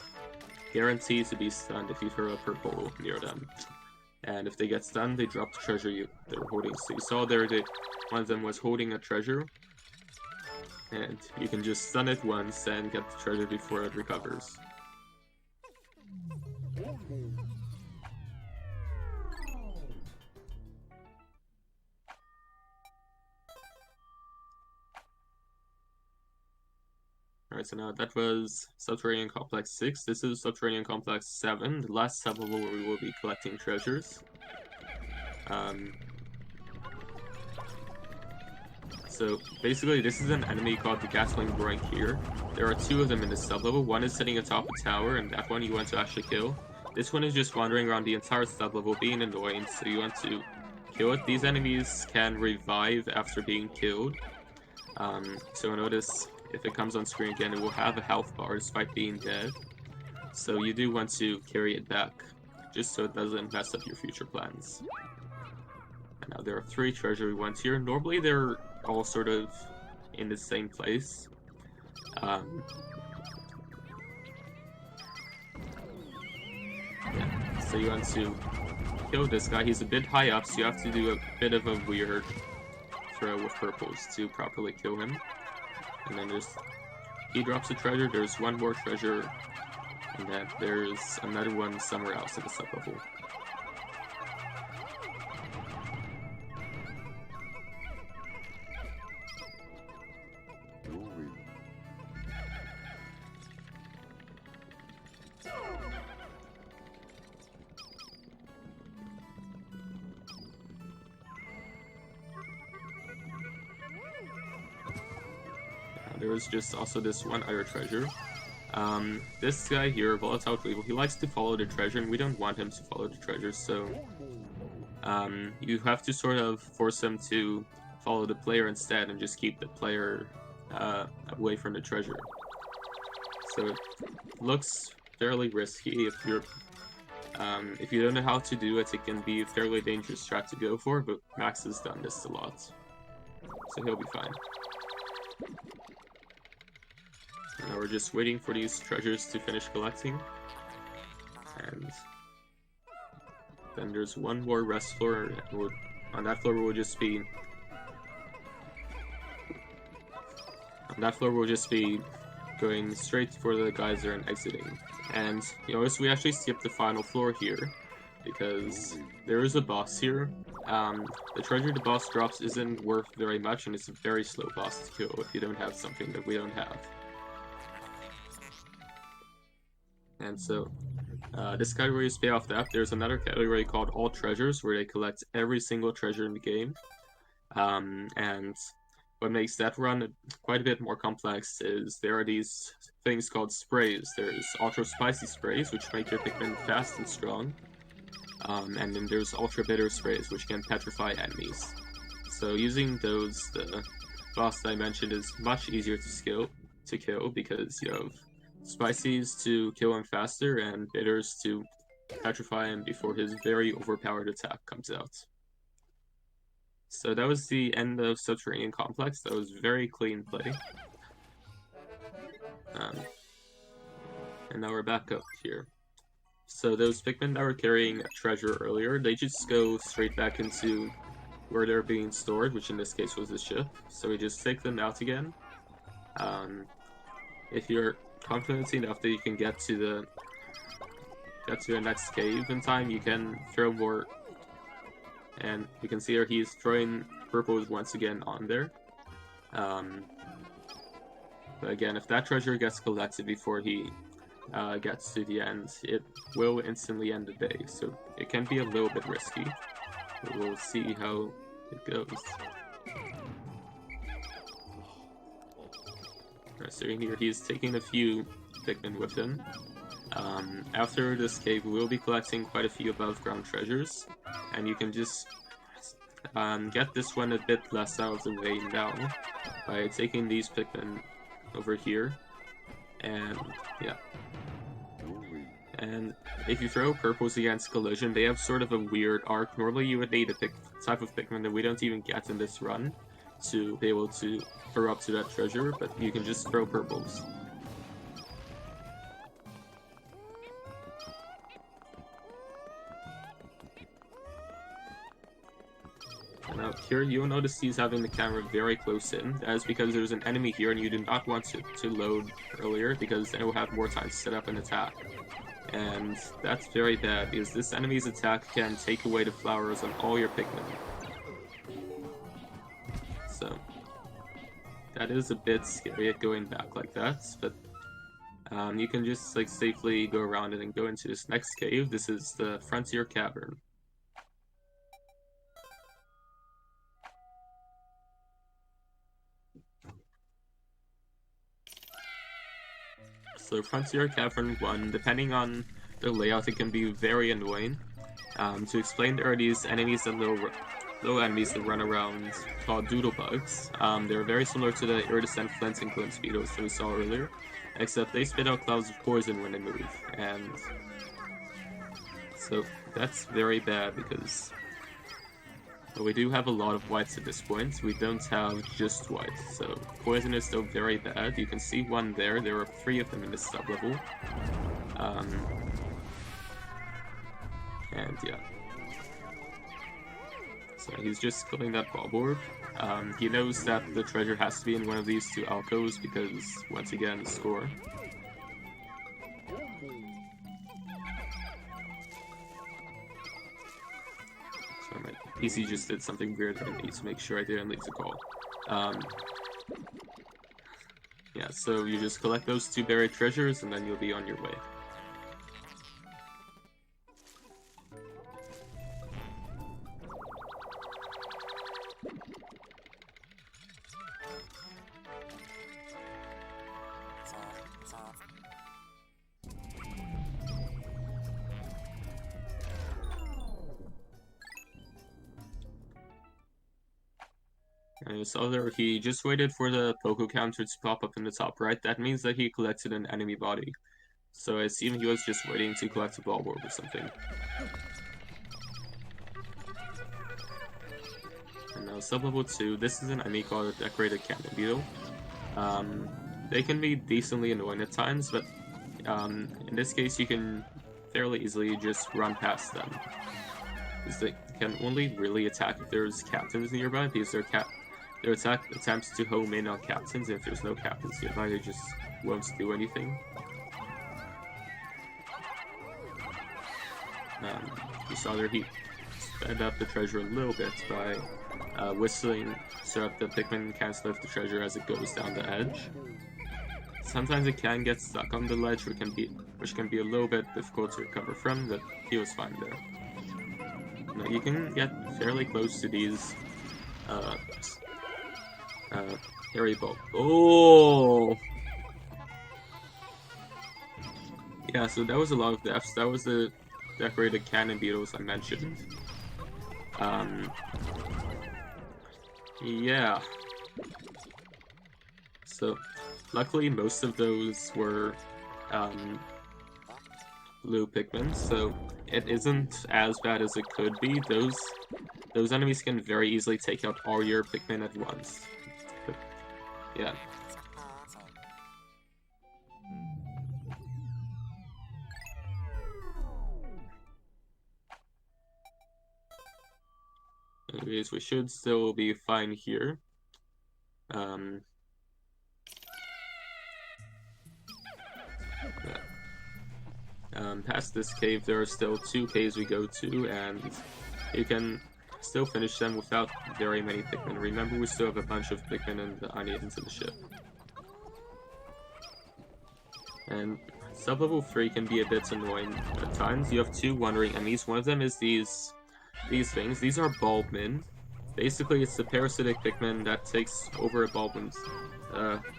guaranteed to be stunned if you throw a purple near them. And if they get stunned, they drop the treasure they were holding. So you saw there that one of them was holding a treasure. And you can just stun it once and get the treasure before it recovers. Alright, so now that was Subterranean Complex 6. This is Subterranean Complex 7, the last sub-level where we will be collecting treasures. So basically, this is an enemy called the Gatling Rank here. There are two of them in this sub-level. One is sitting atop a tower, and that one you want to actually kill. This one is just wandering around the entire sub-level, being annoying, so you want to kill it. These enemies can revive after being killed. So notice, if it comes on screen again, it will have a health bar despite being dead. So you do want to carry it back, just so it doesn't mess up your future plans. Now there are 3 treasury ones here. Normally they're all sort of in the same place. Yeah, so you want to kill this guy. He's a bit high up, so you have to do a bit of a weird throw with purples to properly kill him. And then he drops a treasure, there's one more treasure, and then there's another one somewhere else in the sub-level. There was just also this one other treasure. This guy here, Volatile Weevil, he likes to follow the treasure, and we don't want him to follow the treasure, so you have to sort of force him to follow the player instead and just keep the player away from the treasure. So it looks fairly risky if you don't know how to do it. It can be a fairly dangerous strat to go for, but Max has done this a lot, so he'll be fine. Now we're just waiting for these treasures to finish collecting. And then there's one more rest floor. On that floor we'll just be... going straight for the geyser and exiting. And you notice we actually skipped the final floor here, because there is a boss here. The treasure the boss drops isn't worth very much, and it's a very slow boss to kill if you don't have something that we don't have. And so, this category is pay off depth. There's another category called All Treasures, where they collect every single treasure in the game. And what makes that run quite a bit more complex is there are these things called sprays. There's Ultra Spicy Sprays, which make your Pikmin fast and strong. And then there's Ultra Bitter Sprays, which can petrify enemies. So using those, the boss that I mentioned is much easier to kill because you have Spicies to kill him faster, and Bitters to petrify him before his very overpowered attack comes out. So that was the end of Subterranean Complex. That was very clean play. And now we're back up here. So those Pikmin that were carrying a treasure earlier, they just go straight back into where they're being stored, which in this case was the ship. So we just take them out again. If you're confident enough that you can get to the next cave in time, you can throw more. And you can see here he's throwing purples once again on there. But again, if that treasure gets collected before he gets to the end, it will instantly end the day. So it can be a little bit risky. But we'll see how it goes. So in here, he's taking a few Pikmin with him. After this cave, we will be collecting quite a few above ground treasures, and you can just get this one a bit less out of the way now by taking these Pikmin over here, and yeah. And if you throw purples against collision, they have sort of a weird arc. Normally you would need a type of Pikmin that we don't even get in this run to be able to throw up to that treasure, but you can just throw purples. Now here you'll notice he's having the camera very close in. That is because there's an enemy here and you do not want to load earlier, because then it will have more time to set up an attack. And that's very bad, because this enemy's attack can take away the flowers on all your Pikmin. So that is a bit scary at going back like that, but you can just like safely go around it and go into this next cave. This is the Frontier Cavern. So Frontier Cavern 1, depending on the layout, it can be very annoying. To explain, there are these enemies and little enemies that run around called Doodlebugs. They're very similar to the iridescent Flint and Glint Speedos that we saw earlier, except they spit out clouds of poison when they move, and so that's very bad because But we do have a lot of whites at this point. We don't have just whites, so poison is still very bad. You can see one there. There are 3 of them in this sub-level. And yeah. So he's just killing that Bob Orb. He knows that the treasure has to be in one of these 2 alcoves because, once again, score. So my PC just did something weird and I need to make sure I didn't leave the call. Yeah, so you just collect those 2 buried treasures and then you'll be on your way. And you saw there, he just waited for the Poco counter to pop up in the top right. That means that he collected an enemy body. So I assume he was just waiting to collect a Bulb Orb or something. And now sub-level 2, this is an enemy called a Decorated Cannon Beetle. They can be decently annoying at times, but in this case you can fairly easily just run past them. Because they can only really attack if there's captains nearby, because their attack attempts to home in on captains, and if there's no captains nearby, they just won't do anything. You saw there he sped up the treasure a little bit by whistling so that the Pikmin can't lift the treasure as it goes down the edge. Sometimes it can get stuck on the ledge, which can be a little bit difficult to recover from, but he was fine there. Now you can get fairly close to these hairy bulb. Oh! Yeah, so that was a lot of deaths. That was the Decorated Cannon Beetles I mentioned. Yeah. So, luckily most of those were blue Pikmin, so it isn't as bad as it could be. Those enemies can very easily take out all your Pikmin at once. But, yeah. Anyways, we should still be fine here. Past this cave, there are still 2 caves we go to, and you can still finish them without very many Pikmin. Remember, we still have a bunch of Pikmin and the onions in the ship. And sub-level 3 can be a bit annoying at times. You have 2 wandering enemies. One of them is these things. These are Bulbmin. Basically, it's the parasitic Pikmin that takes over a Bulb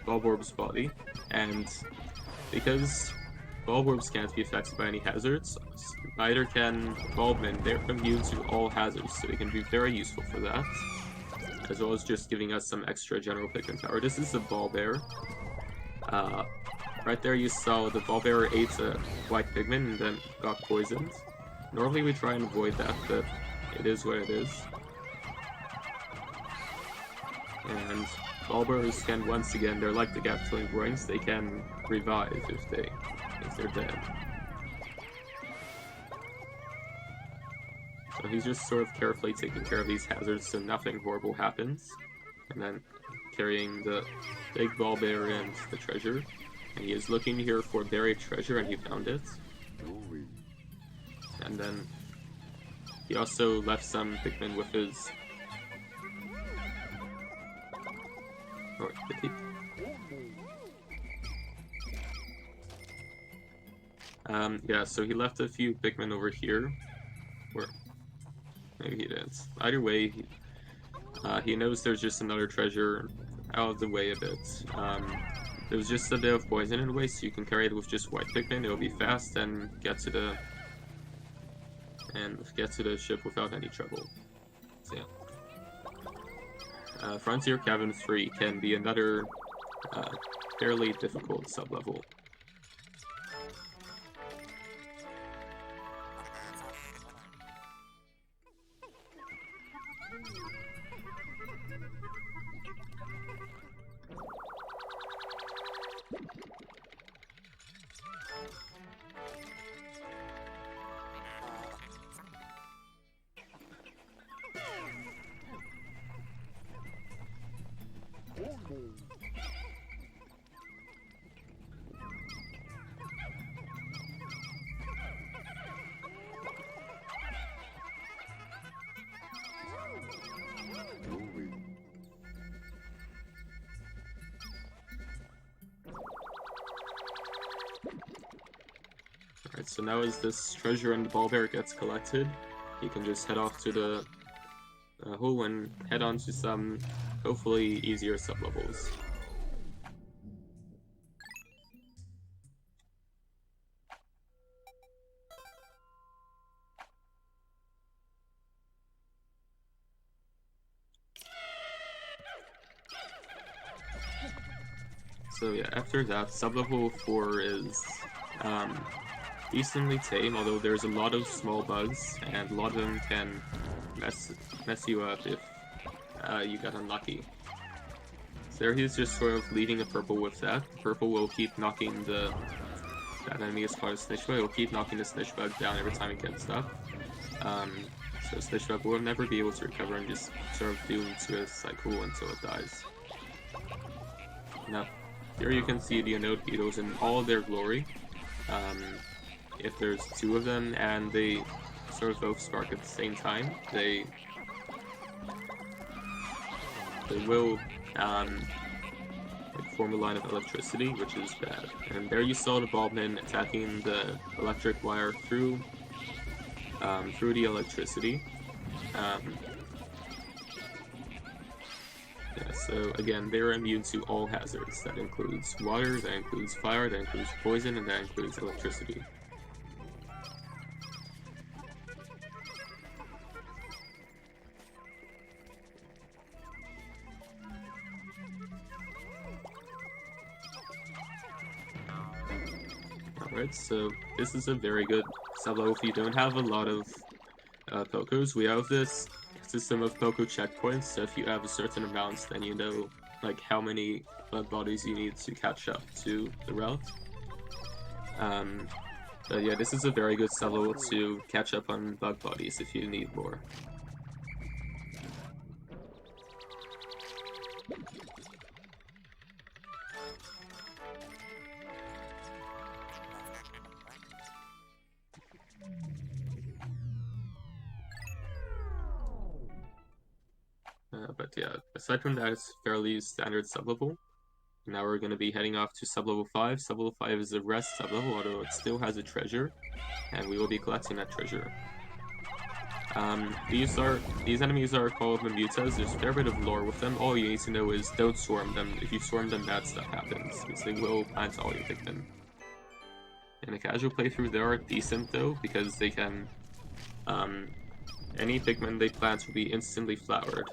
Orb's body, and because Bulb Orbs can't be affected by any hazards, neither can Bulbmin. They're immune to all hazards, so they can be very useful for that, as well as just giving us some extra general Pikmin power. This is the Bulbair. Right there you saw the Bulbair ate a white Pikmin and then got poisoned. Normally we try and avoid that, but it is what it is. And Bulbairs can, once again, they're like the gap-filling groins, they can revive if they're dead. So he's just sort of carefully taking care of these hazards so nothing horrible happens. And then carrying the big Bulbair and the treasure. And he is looking here for buried treasure and he found it. And then he also left some Pikmin with his... Or did he? Yeah, so he left a few Pikmin over here. Or maybe he didn't. Either way, he knows there's just another treasure out of the way a bit. There's just a bit of poison in the way, so you can carry it with just white Pikmin. It'll be fast and get to the ship without any trouble. So yeah. Frontier Cavern 3 can be another fairly difficult sub-level. so now as this treasure in the ball bear gets collected, you can just head off to the hole and head on to some, hopefully, easier sub-levels. So yeah, after that, sub-level 4 is decently tame, although there's a lot of small bugs, and a lot of them can mess you up if you get unlucky. So there he's just sort of leading a purple with that. Purple will keep knocking that enemy is called a snitch bug. It will keep knocking the snitch bug down every time it gets stuck. So snitch bug will never be able to recover and just sort of doomed to a cycle until it dies. Now, here you can see the Anode Beetles in all their glory. If there's two of them and they sort of both spark at the same time, they will form a line of electricity, which is bad. And there you saw the Bobman attacking the electric wire through the electricity. Yeah, so again, they're immune to all hazards. That includes water, that includes fire, that includes poison, and that includes electricity. Alright, so this is a very good sub-level if you don't have a lot of Pokos. We have this system of Poco checkpoints, so if you have a certain amount, then you know like how many bug bodies you need to catch up to the route. But yeah, this is a very good sub-level to catch up on bug bodies if you need more. But yeah, aside from that, it's fairly standard sub-level. Now we're going to be heading off to sub-level 5. Sub-level 5 is a rest sub-level, although it still has a treasure, and we will be collecting that treasure. These enemies are called Mamutas. There's a fair bit of lore with them. All you need to know is don't swarm them. If you swarm them, bad stuff happens, because they will plant all your Pikmin. In a casual playthrough, they are decent though, because they can any Pikmin they plant will be instantly flowered.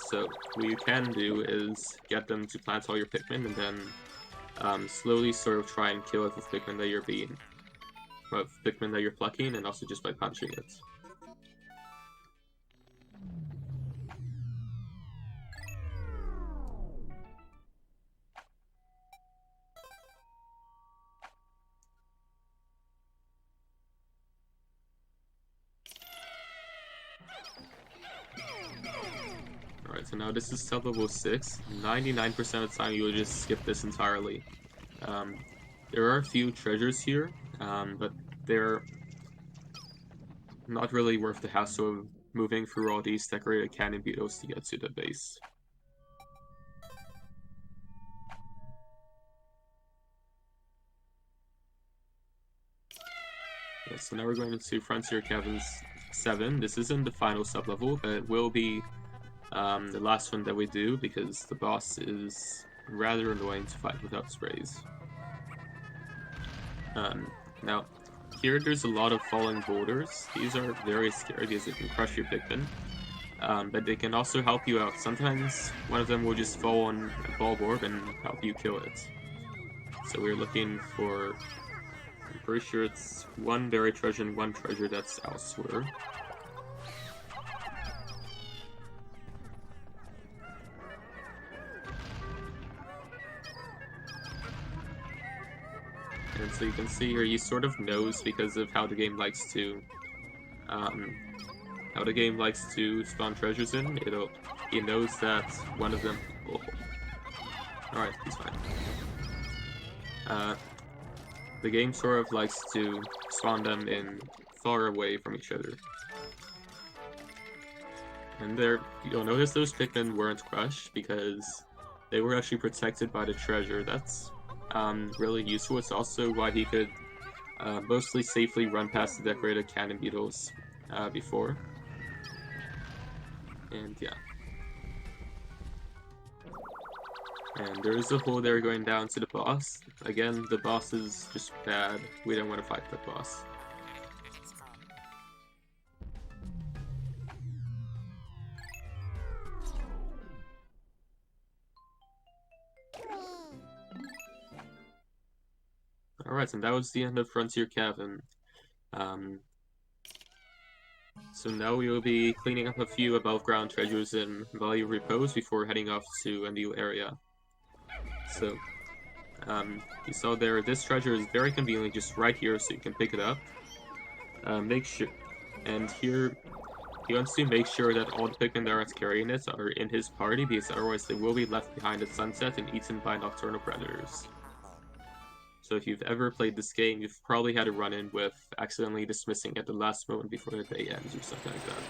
So what you can do is get them to plant all your Pikmin and then slowly sort of try and kill it with Pikmin that you're plucking, and also just by punching it. Alright, so now this is sub-level 6. 99% of the time you will just skip this entirely. There are a few treasures here, but they're not really worth the hassle of moving through all these decorated cannon beetles to get to the base. Yeah, so now we're going into Frontier Caverns 7. This isn't the final sub-level, but it will be the last one that we do, because the boss is rather annoying to fight without sprays. Now, here there's a lot of falling boulders. These are very scary because they can crush your Pikmin, but they can also help you out. Sometimes one of them will just fall on a ball orb and help you kill it. So we're looking for, I'm pretty sure it's one buried treasure and one treasure that's elsewhere. And so you can see here, he sort of knows because of how the game likes to, spawn treasures in. He knows that one of them. Oh. All right, he's fine. The game sort of likes to spawn them in far away from each other. And you'll notice those Pikmin weren't crushed because they were actually protected by the treasure. That's really useful. It's also why he could mostly safely run past the decorated cannon beetles before. And yeah. And there is a hole there going down to the boss. Again, the boss is just bad. We don't want to fight that boss. Alright, and that was the end of Frontier Cavern. So now we will be cleaning up a few above-ground treasures in Valley of Repose before heading off to a new area. So, you saw there, this treasure is very conveniently just right here, so you can pick it up. Make sure, and here, he wants to make sure that all the Pikmin that are carrying it are in his party, because otherwise they will be left behind at sunset and eaten by nocturnal predators. So if you've ever played this game, you've probably had a run-in with accidentally dismissing at the last moment before the day ends or something like that.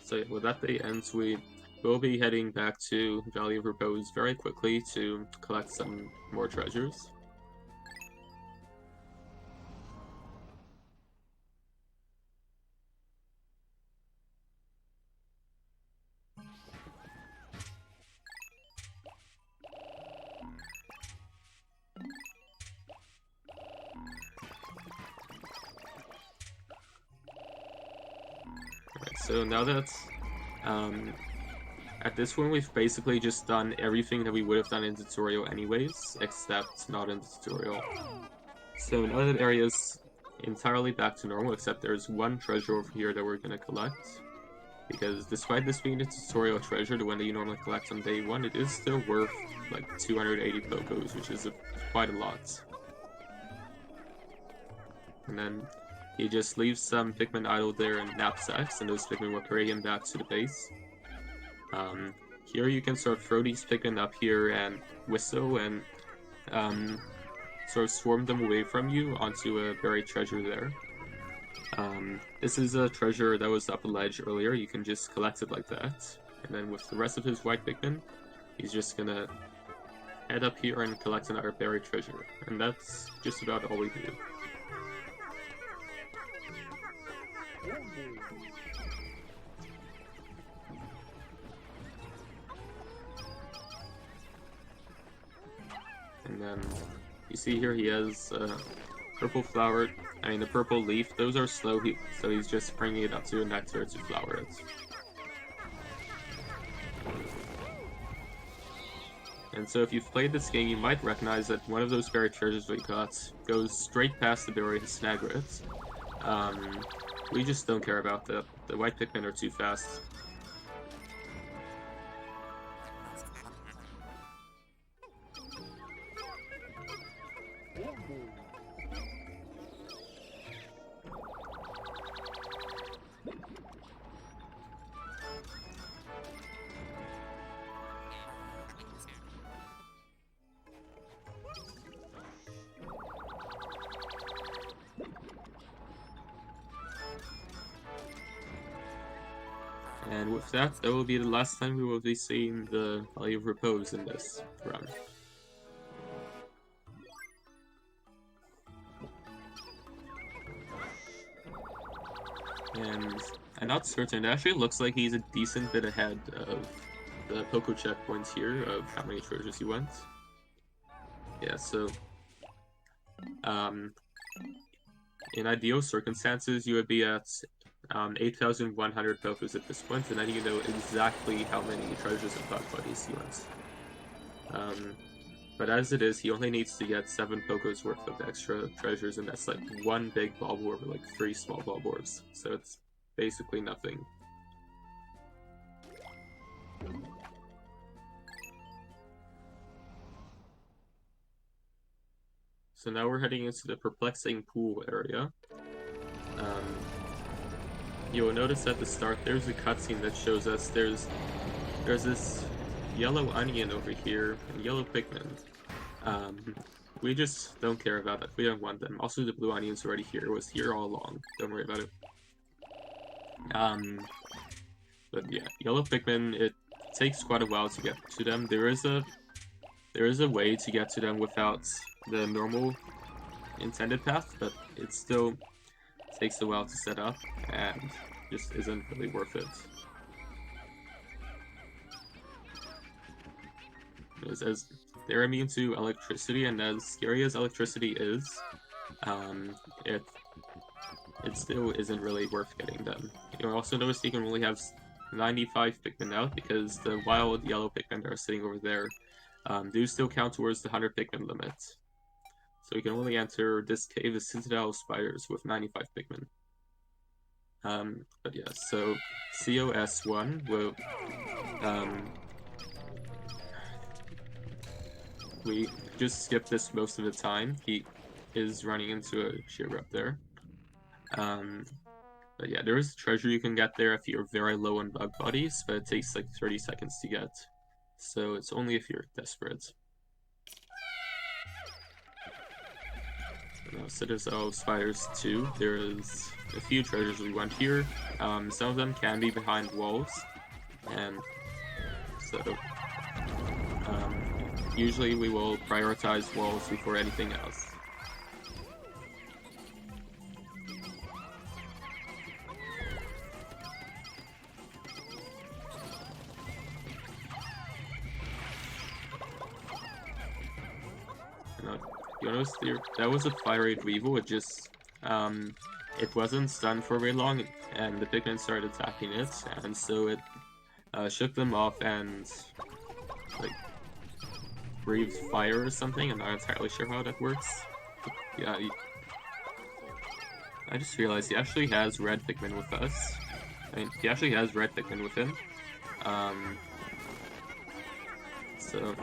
So yeah, with that day ends, we will be heading back to Valley of Repose very quickly to collect some more treasures. Alright, so now that at this point, we've basically just done everything that we would have done in the tutorial anyways, except not in the tutorial. So now that area's entirely back to normal, except there's one treasure over here that we're gonna collect. Because despite this being a tutorial treasure, the one that you normally collect on day 1, it is still worth like 280 Pokos, which is quite a lot. And then he just leaves some Pikmin idle there in knapsacks, and those Pikmin will carry him back to the base. Here you can sort of throw these Pikmin up here and whistle and sort of swarm them away from you onto a buried treasure there. This is a treasure that was up a ledge earlier. You can just collect it like that. And then with the rest of his white Pikmin, he's just gonna head up here and collect another buried treasure. And that's just about all we do. And then you see here he has purple flower, the purple leaf. Those are slow, so he's just bringing it up to a nectar to flower it. And so if you've played this game, you might recognize that one of those buried treasures we got goes straight past the buried Snagrit. We just don't care about that. The white Pikmin are too fast. And with that, that will be the last time we will be seeing the Valley of Repose in this run. And I'm not certain, it actually looks like he's a decent bit ahead of the Poco checkpoints here of how many treasures he went. Yeah, so in ideal circumstances, you would be at 8,100 Pokos at this point, and then you know exactly how many treasures and bug buddies he wants. But as it is, he only needs to get 7 Pokos worth of extra treasures, and that's like 1 big Bulb Orb or like 3 small Bulb Orbs, so it's basically nothing. So now we're heading into the Perplexing Pool area. You will notice at the start there's a cutscene that shows us there's this yellow onion over here and yellow Pikmin. We just don't care about that. We don't want them. Also, the blue onion's already here. It was here all along. Don't worry about it. But yeah, yellow Pikmin, it takes quite a while to get to them. There is a way to get to them without the normal intended path, but it still takes a while to set up and just isn't really worth it. As they're immune to electricity, and as scary as electricity is, it still isn't really worth getting them. You'll also notice you can only have 95 Pikmin out because the wild yellow Pikmin that are sitting over there do still count towards the 100 Pikmin limit. So you can only enter this cave as Citadel Spiders with 95 Pikmin. But yeah, so COS1 will we just skip this most of the time. He is running into a shear up there. But yeah, there is a treasure you can get there if you're very low on bug bodies, but it takes like 30 seconds to get. So it's only if you're desperate. Now, Citadel Spiders 2, there is a few treasures we want here. Some of them can be behind walls, and so usually we will prioritize walls before anything else. You notice there, that was a fire-rate Weevil. It just, it wasn't stunned for very long, and the Pikmin started attacking it, and so it shook them off and, like, breathed fire or something. I'm not entirely sure how that works. But, yeah, I just realized he actually has red Pikmin with us. I mean, he actually has red Pikmin with him. So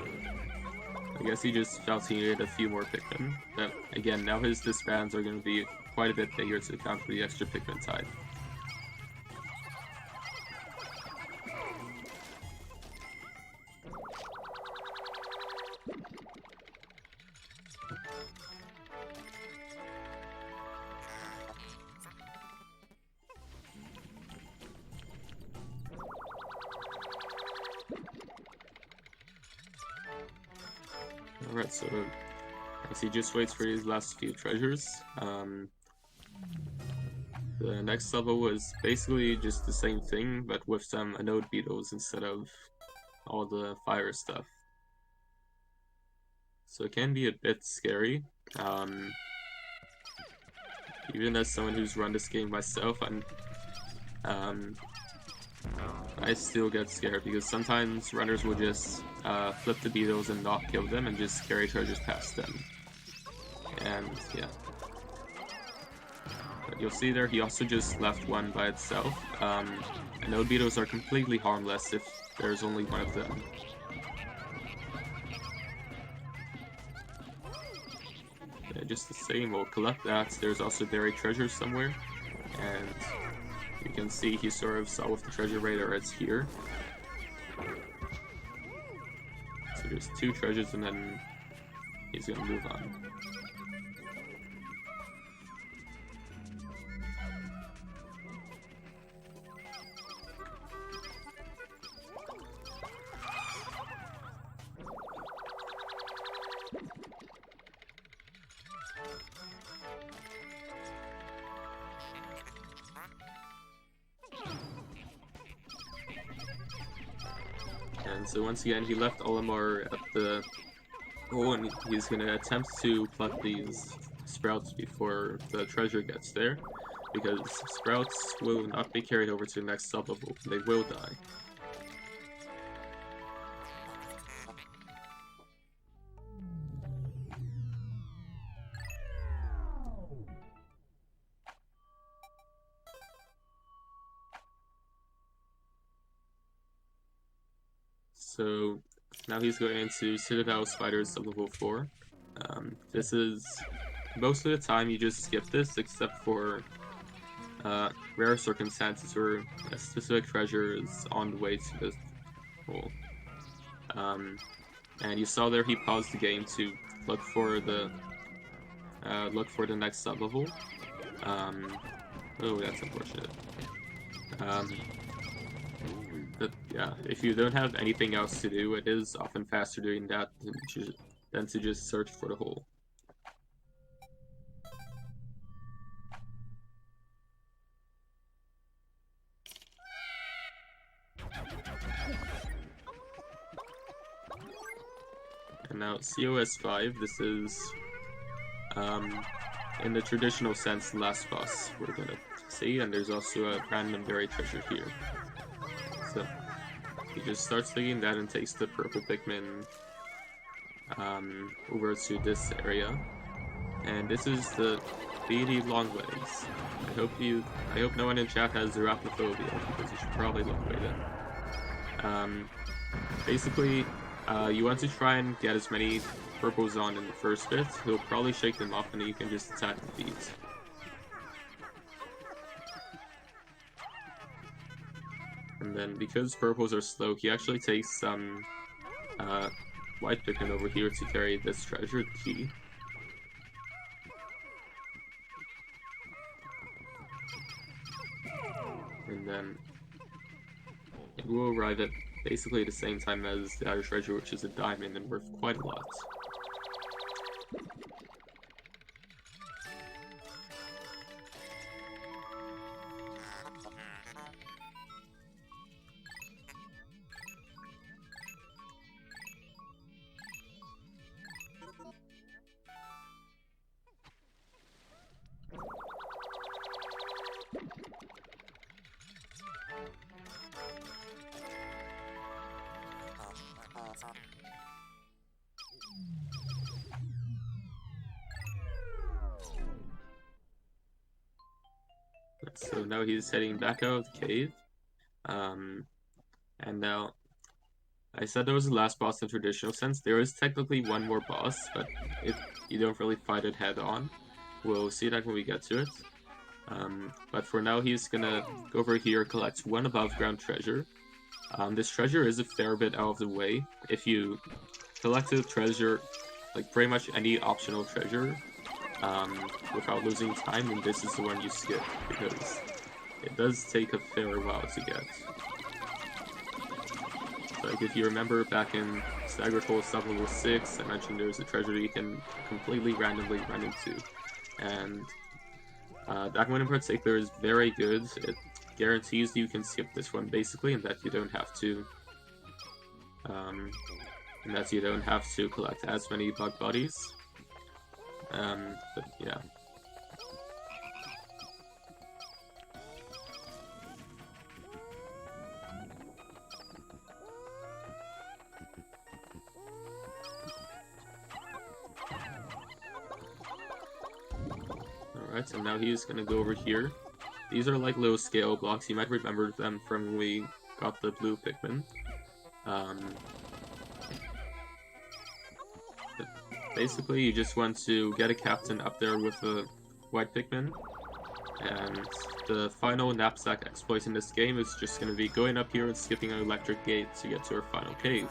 I guess he just felt he needed a few more Pikmin. But again, now his disbands are going to be quite a bit bigger to account for the extra Pikmin type. Alright, so as he just waits for these last few treasures, the next level was basically just the same thing, but with some anode beetles instead of all the fire stuff. So it can be a bit scary. Even as someone who's run this game myself, I still get scared because sometimes runners will just flip the beetles and not kill them and just carry treasures past them. And yeah. But you'll see there, he also just left one by itself. Anode beetles are completely harmless if there's only one of them. Yeah, just the same, we'll collect that. There's also buried treasure somewhere. And you can see he sort of saw with the treasure radar it's here. So there's 2 treasures and then he's gonna move on. And so once again, he left Olimar at the hole, and he's gonna attempt to pluck these sprouts before the treasure gets there, because sprouts will not be carried over to the next sub-level. They will die. So now he's going into Citadel Spiders sub-level 4. This is, most of the time you just skip this, except for rare circumstances where a specific treasure is on the way to this hole. And you saw there he paused the game to look for the next sub-level. Oh, that's unfortunate. yeah, if you don't have anything else to do, it is often faster doing that than to just search for the hole. And now COS5, this is, in the traditional sense, the last boss we're gonna see, and there's also a random buried treasure here. So, he just starts digging that and takes the purple Pikmin over to this area. And this is the beady long legs. I hope no one in chat has arachnophobia, because you should probably look away then. Basically, you want to try and get as many purples on in the first bit. He'll probably shake them off and then you can just attack the beads. And then because purples are slow, he actually takes some white Pikmin over here to carry this treasure key. And then it will arrive at basically the same time as the other treasure, which is a diamond and worth quite a lot. So now he's heading back out of the cave. And now, I said there was the last boss in traditional sense. There is technically one more boss, but you don't really fight it head on. We'll see that when we get to it. But for now, he's gonna go over here, collect one above ground treasure. This treasure is a fair bit out of the way. If you collect a treasure, like pretty much any optional treasure, without losing time, then this is the one you skip, because it does take a fair while to get. Like, if you remember back in Staggered Hole Stuff Level 6, I mentioned there's a treasure you can completely randomly run into. And that one in particular is very good. It guarantees you can skip this one, basically, and that you don't have to collect as many bug bodies. But yeah. Alright, so now he's gonna go over here. These are like little scale blocks. You might remember them from when we got the blue Pikmin. But basically, you just want to get a captain up there with a white Pikmin. And the final knapsack exploit in this game is just going to be going up here and skipping an electric gate to get to our final cave.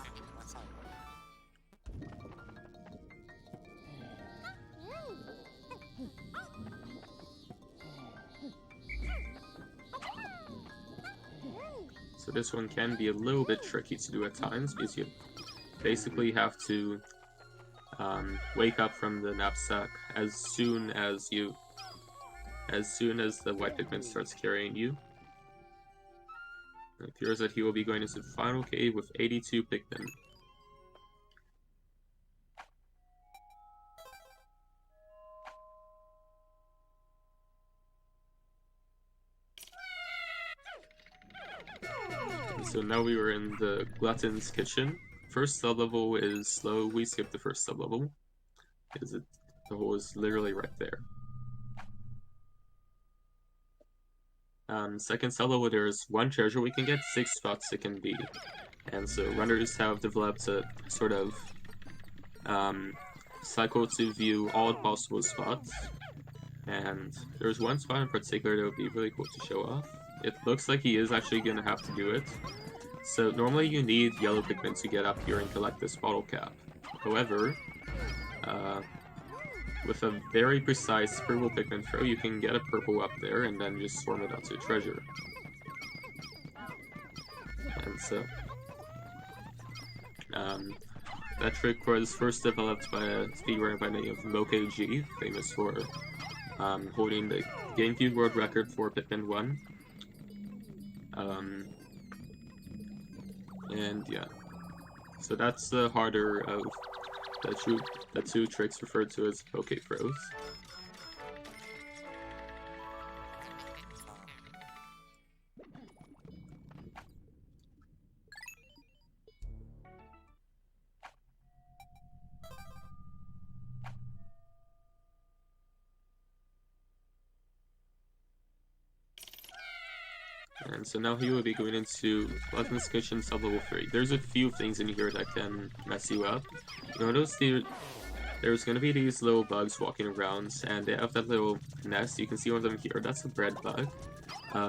So this one can be a little bit tricky to do at times, because you basically have to wake up from the knapsack as soon as the white Pikmin starts carrying you. It appears that he will be going into the final cave with 82 Pikmin. So now we were in the Glutton's kitchen. First sub-level is slow. We skipped the first sub-level, because the hole is literally right there. Second sub-level, there's one treasure we can get, 6 spots it can be. And so runners have developed a sort of cycle to view all possible spots. And there's one spot in particular that would be really cool to show off. It looks like he is actually going to have to do it. So normally you need yellow Pikmin to get up here and collect this bottle cap. However, with a very precise purple Pikmin throw, you can get a purple up there and then just swarm it out to a treasure. And pizza. That trick was first developed by a speedrunner by the name of Moke-G, famous for holding the GameCube world record for Pikmin 1. And yeah, so that's the harder of the two tricks referred to as Poke Throws. And so now he will be going into Glutton's Kitchen sub-level 3. There's a few things in here that can mess you up. Notice there's going to be these little bugs walking around, and they have that little nest. You can see one of them here. That's a bread bug.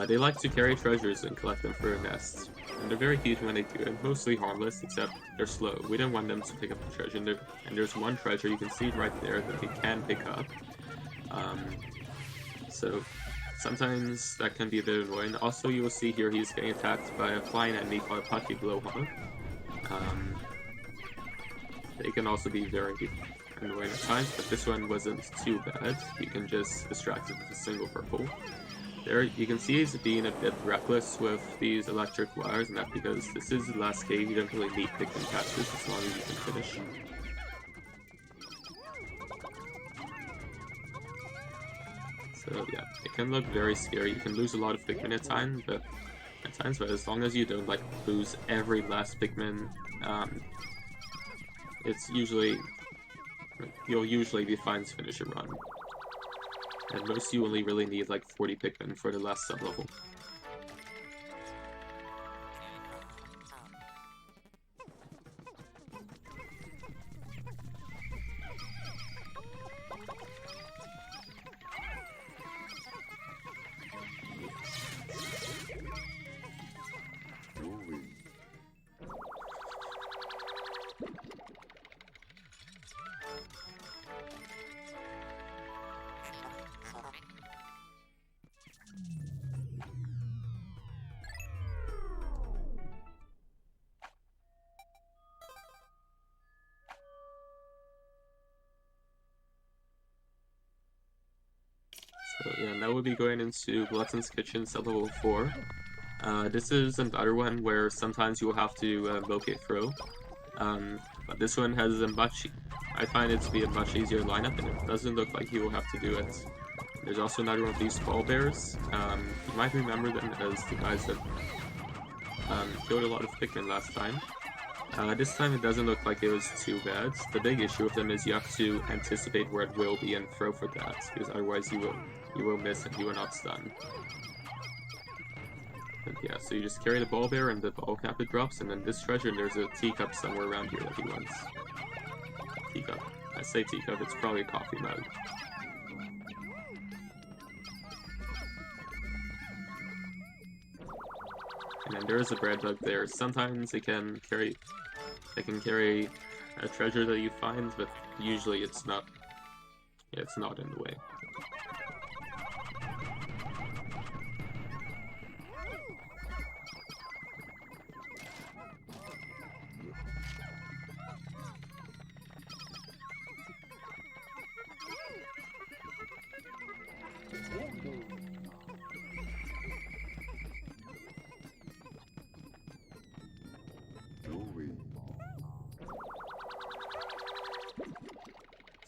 They like to carry treasures and collect them for a nest. And they're very cute when they do it. Mostly harmless, except they're slow. We don't want them to pick up the treasure. And there's one treasure, you can see it right there, that they can pick up. So sometimes that can be a bit annoying. Also, you will see here he's getting attacked by a flying enemy called a Puffy Blowhog. They can also be very annoying at times, but this one wasn't too bad. You can just distract it with a single purple. There, you can see he's being a bit reckless with these electric wires, and that's because this is the last cave. You don't really need Pikmin catches as long as you can finish. So yeah, it can look very scary. You can lose a lot of Pikmin at times, but as long as you don't like lose every last Pikmin, you'll usually be fine to finish a run. At most, you only really need like 40 Pikmin for the last sub-level. So yeah, now we'll be going into Glutton's Kitchen sub-level 4. This is another one where sometimes you will have to Moke Throw. But this one has I find it to be a much easier lineup, and it doesn't look like you will have to do it. There's also another one of these ball bears. You might remember them as the guys that killed a lot of Pikmin last time. This time it doesn't look like it was too bad. The big issue with them is you have to anticipate where it will be and throw for that, because otherwise you will miss and you will not stun. But yeah, so you just carry the ball bear and the ball cap it drops, and then this treasure, and there's a teacup somewhere around here that he wants. Teacup. I say teacup, it's probably a coffee mug. And then there is a bread bug there. Sometimes they can carry a treasure that you find, but usually it's not in the way.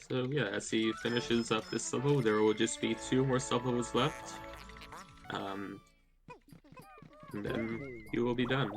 So yeah, as he finishes up this level, there will just be 2 more sub-levels left. And then he will be done.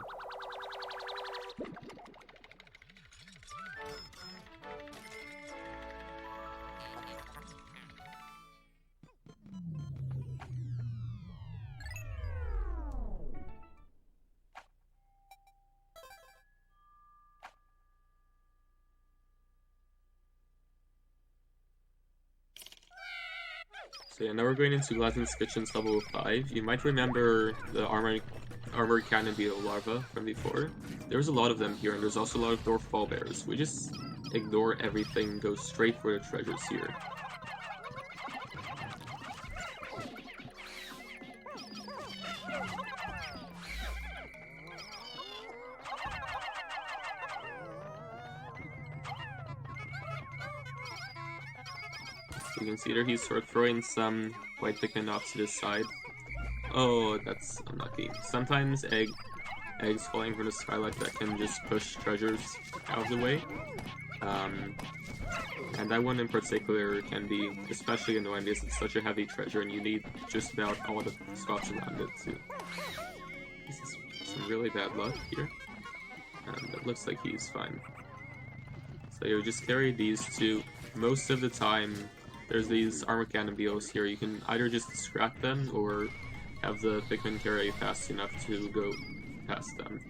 So yeah, now we're going into Glutton's Kitchen's level 5. You might remember the armored cannon beetle larva from before. There's a lot of them here, and there's also a lot of dwarf ball bears. We just ignore everything and go straight for the treasures here. You can see there he's sort of throwing some white Pikmin off to the side. Oh, that's unlucky. Sometimes eggs falling from the sky like that can just push treasures out of the way. And that one in particular can be especially annoying because it's such a heavy treasure and you need just about all the spots around it too. This is some really bad luck here. It looks like he's fine. So you just carry these two. Most of the time, there's these armor cannon beetles here. You can either just scrap them or have the Pikmin carry fast enough to go past them.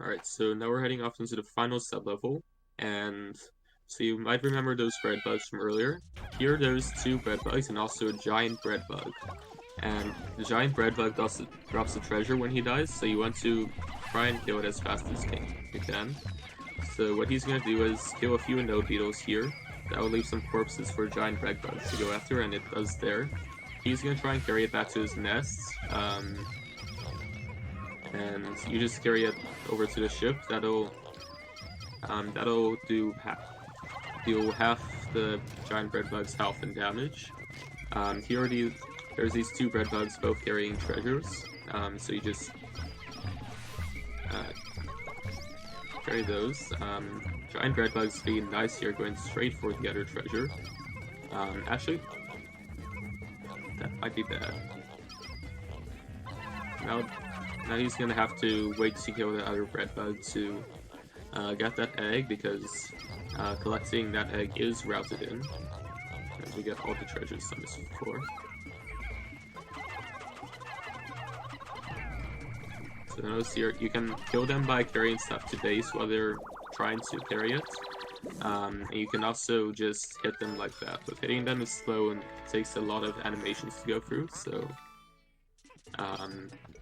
Alright, so now we're heading off into the final sub-level, and so you might remember those bread bugs from earlier. Here there's two bread bugs and also a giant bread bug. And the giant bread bug drops the treasure when he dies, so you want to try and kill it as fast as you can. So what he's going to do is kill a few node beetles here. That will leave some corpses for giant bread bugs to go after, and it does there. He's going to try and carry it back to his nest. And you just carry it over to the ship. That'll do half the giant bread bug's health and damage. There's these two bread bugs both carrying treasures. So you just carry those. Giant bread bugs being nice here, going straight for the other treasure. Actually, that might be bad. Now he's gonna have to wait to kill the other bread bug to get that egg, because collecting that egg is routed in. And we get all the treasures on this floor. So notice here, you can kill them by carrying stuff to base while they're trying to carry it. And you can also just hit them like that, but hitting them is slow and takes a lot of animations to go through, so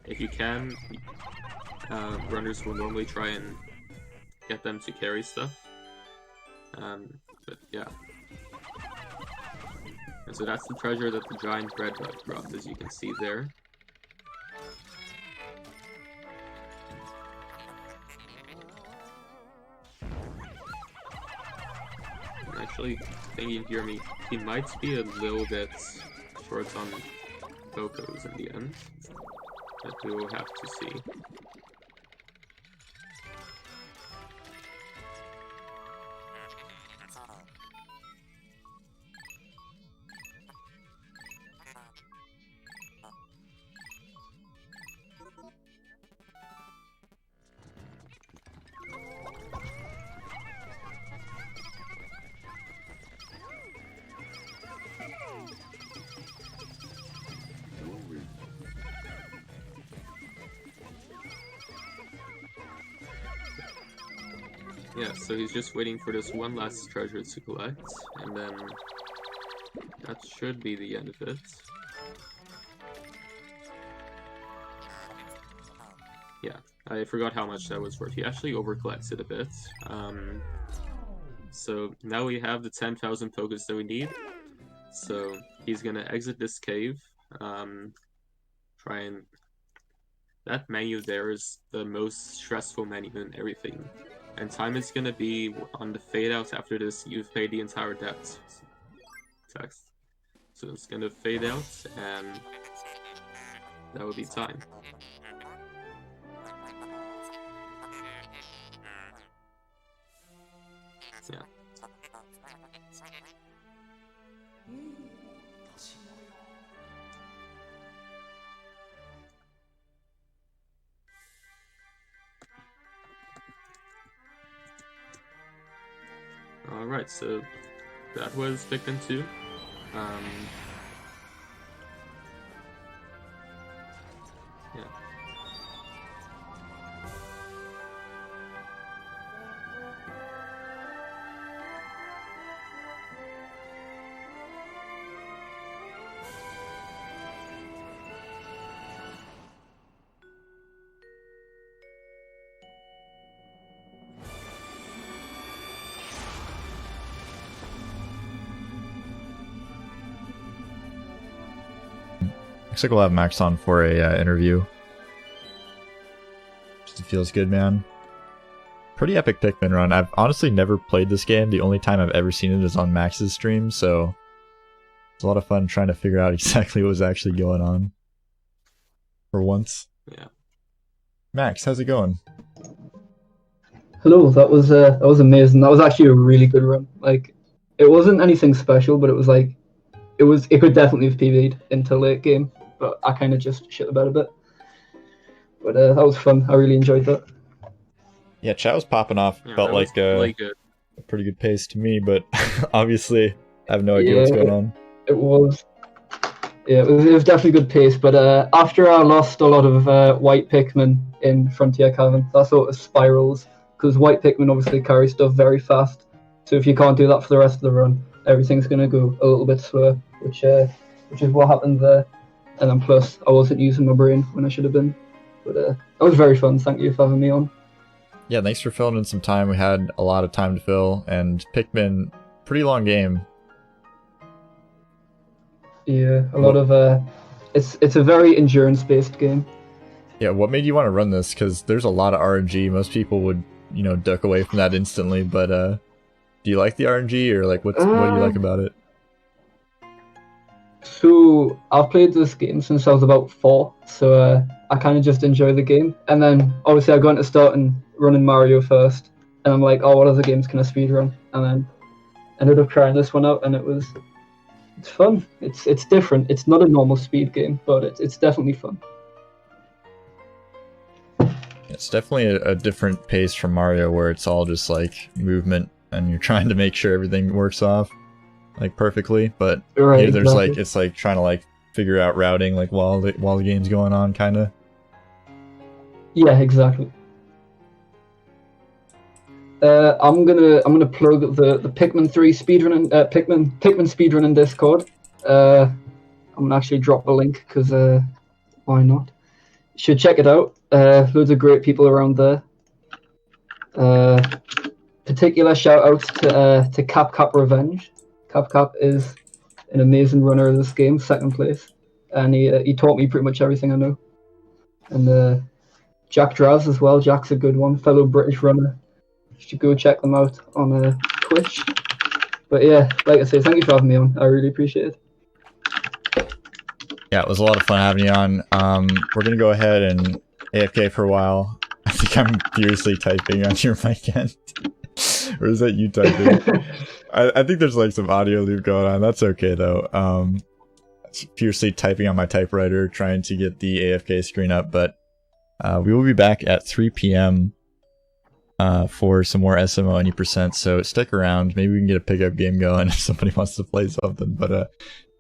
if you can, runners will normally try and get them to carry stuff. But yeah. And so that's the treasure that the giant bread bug dropped, as you can see there. I'm actually thinking here, he might be a little bit short on Bocos in the end, but we will have to see. Yeah, so he's just waiting for this one last treasure to collect, and then that should be the end of it. Yeah, I forgot how much that was worth. He actually overcollects it a bit. So now we have the 10,000 Pokus that we need. So he's gonna exit this cave. Try and... That menu there is the most stressful menu in everything. And time is gonna be on the fade out after this. You've paid the entire debt. Text. So it's gonna fade out, and that will be time. Yeah. Alright, so that was Pikmin 2. Um, yeah. Looks like we'll have Max on for a interview. Just feels good, man. Pretty epic Pikmin run. I've honestly never played this game. The only time I've ever seen it is on Max's stream, so it's a lot of fun trying to figure out exactly what was actually going on. For once. Yeah. Max, how's it going? Hello, that was amazing. That was actually a really good run. Like, it wasn't anything special, but it was like, it could definitely have PB'd into late game, but I kind of just shit the bed a bit. But that was fun. I really enjoyed that. Yeah, chat was popping off. Yeah, Felt like really good. a pretty good pace to me, but obviously I have no idea what's going on. It was definitely good pace, but after I lost a lot of white Pikmin in Frontier Cavern, that sort of spirals, because white Pikmin obviously carry stuff very fast, so if you can't do that for the rest of the run, everything's going to go a little bit slower, which is what happened there. And then plus, I wasn't using my brain when I should have been. But that was very fun. Thank you for having me on. Yeah, thanks for filling in some time. We had a lot of time to fill, and Pikmin, pretty long game. Yeah, a lot of it's a very endurance-based game. Yeah, what made you want to run this? Because there's a lot of RNG. Most people would, duck away from that instantly. But do you like the RNG, or like what do you like about it? So I've played this game since I was about 4, so I kind of just enjoy the game. And then obviously I got into starting running Mario first, and I'm like, oh, what other games can I speedrun? And then ended up trying this one out, and it's fun. It's different. It's not a normal speed game, but it's definitely fun. It's definitely a different pace from Mario, where it's all just like movement, and you're trying to make sure everything works off like perfectly. But Right, here there's exactly. like, it's like trying to like figure out routing like while the game's going on, kind of. Yeah, exactly. I'm gonna plug the Pikmin 3 speedrunning Pikmin speedrunning Discord. I'm gonna actually drop a link because why not? You should check it out. Loads of great people around there. Particular shout outs to Cap Revenge. Cap is an amazing runner of this game, second place, and he taught me pretty much everything I know. And Jack Draz as well. Jack's a good one, fellow British runner. You should go check them out on Twitch. But yeah, like I say, thank you for having me on. I really appreciate it. Yeah, it was a lot of fun having you on. We're gonna go ahead and AFK for a while. I think I'm furiously typing on your mic end. Or is that you typing? I think there's like some audio loop going on. That's okay though. Furiously typing on my typewriter, trying to get the AFK screen up, but we will be back at 3 p.m. For some more SMO any %, so stick around. Maybe we can get a pickup game going if somebody wants to play something. But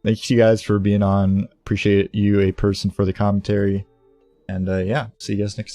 thank you guys for being on. Appreciate you, a person, for the commentary. And yeah, see you guys next time.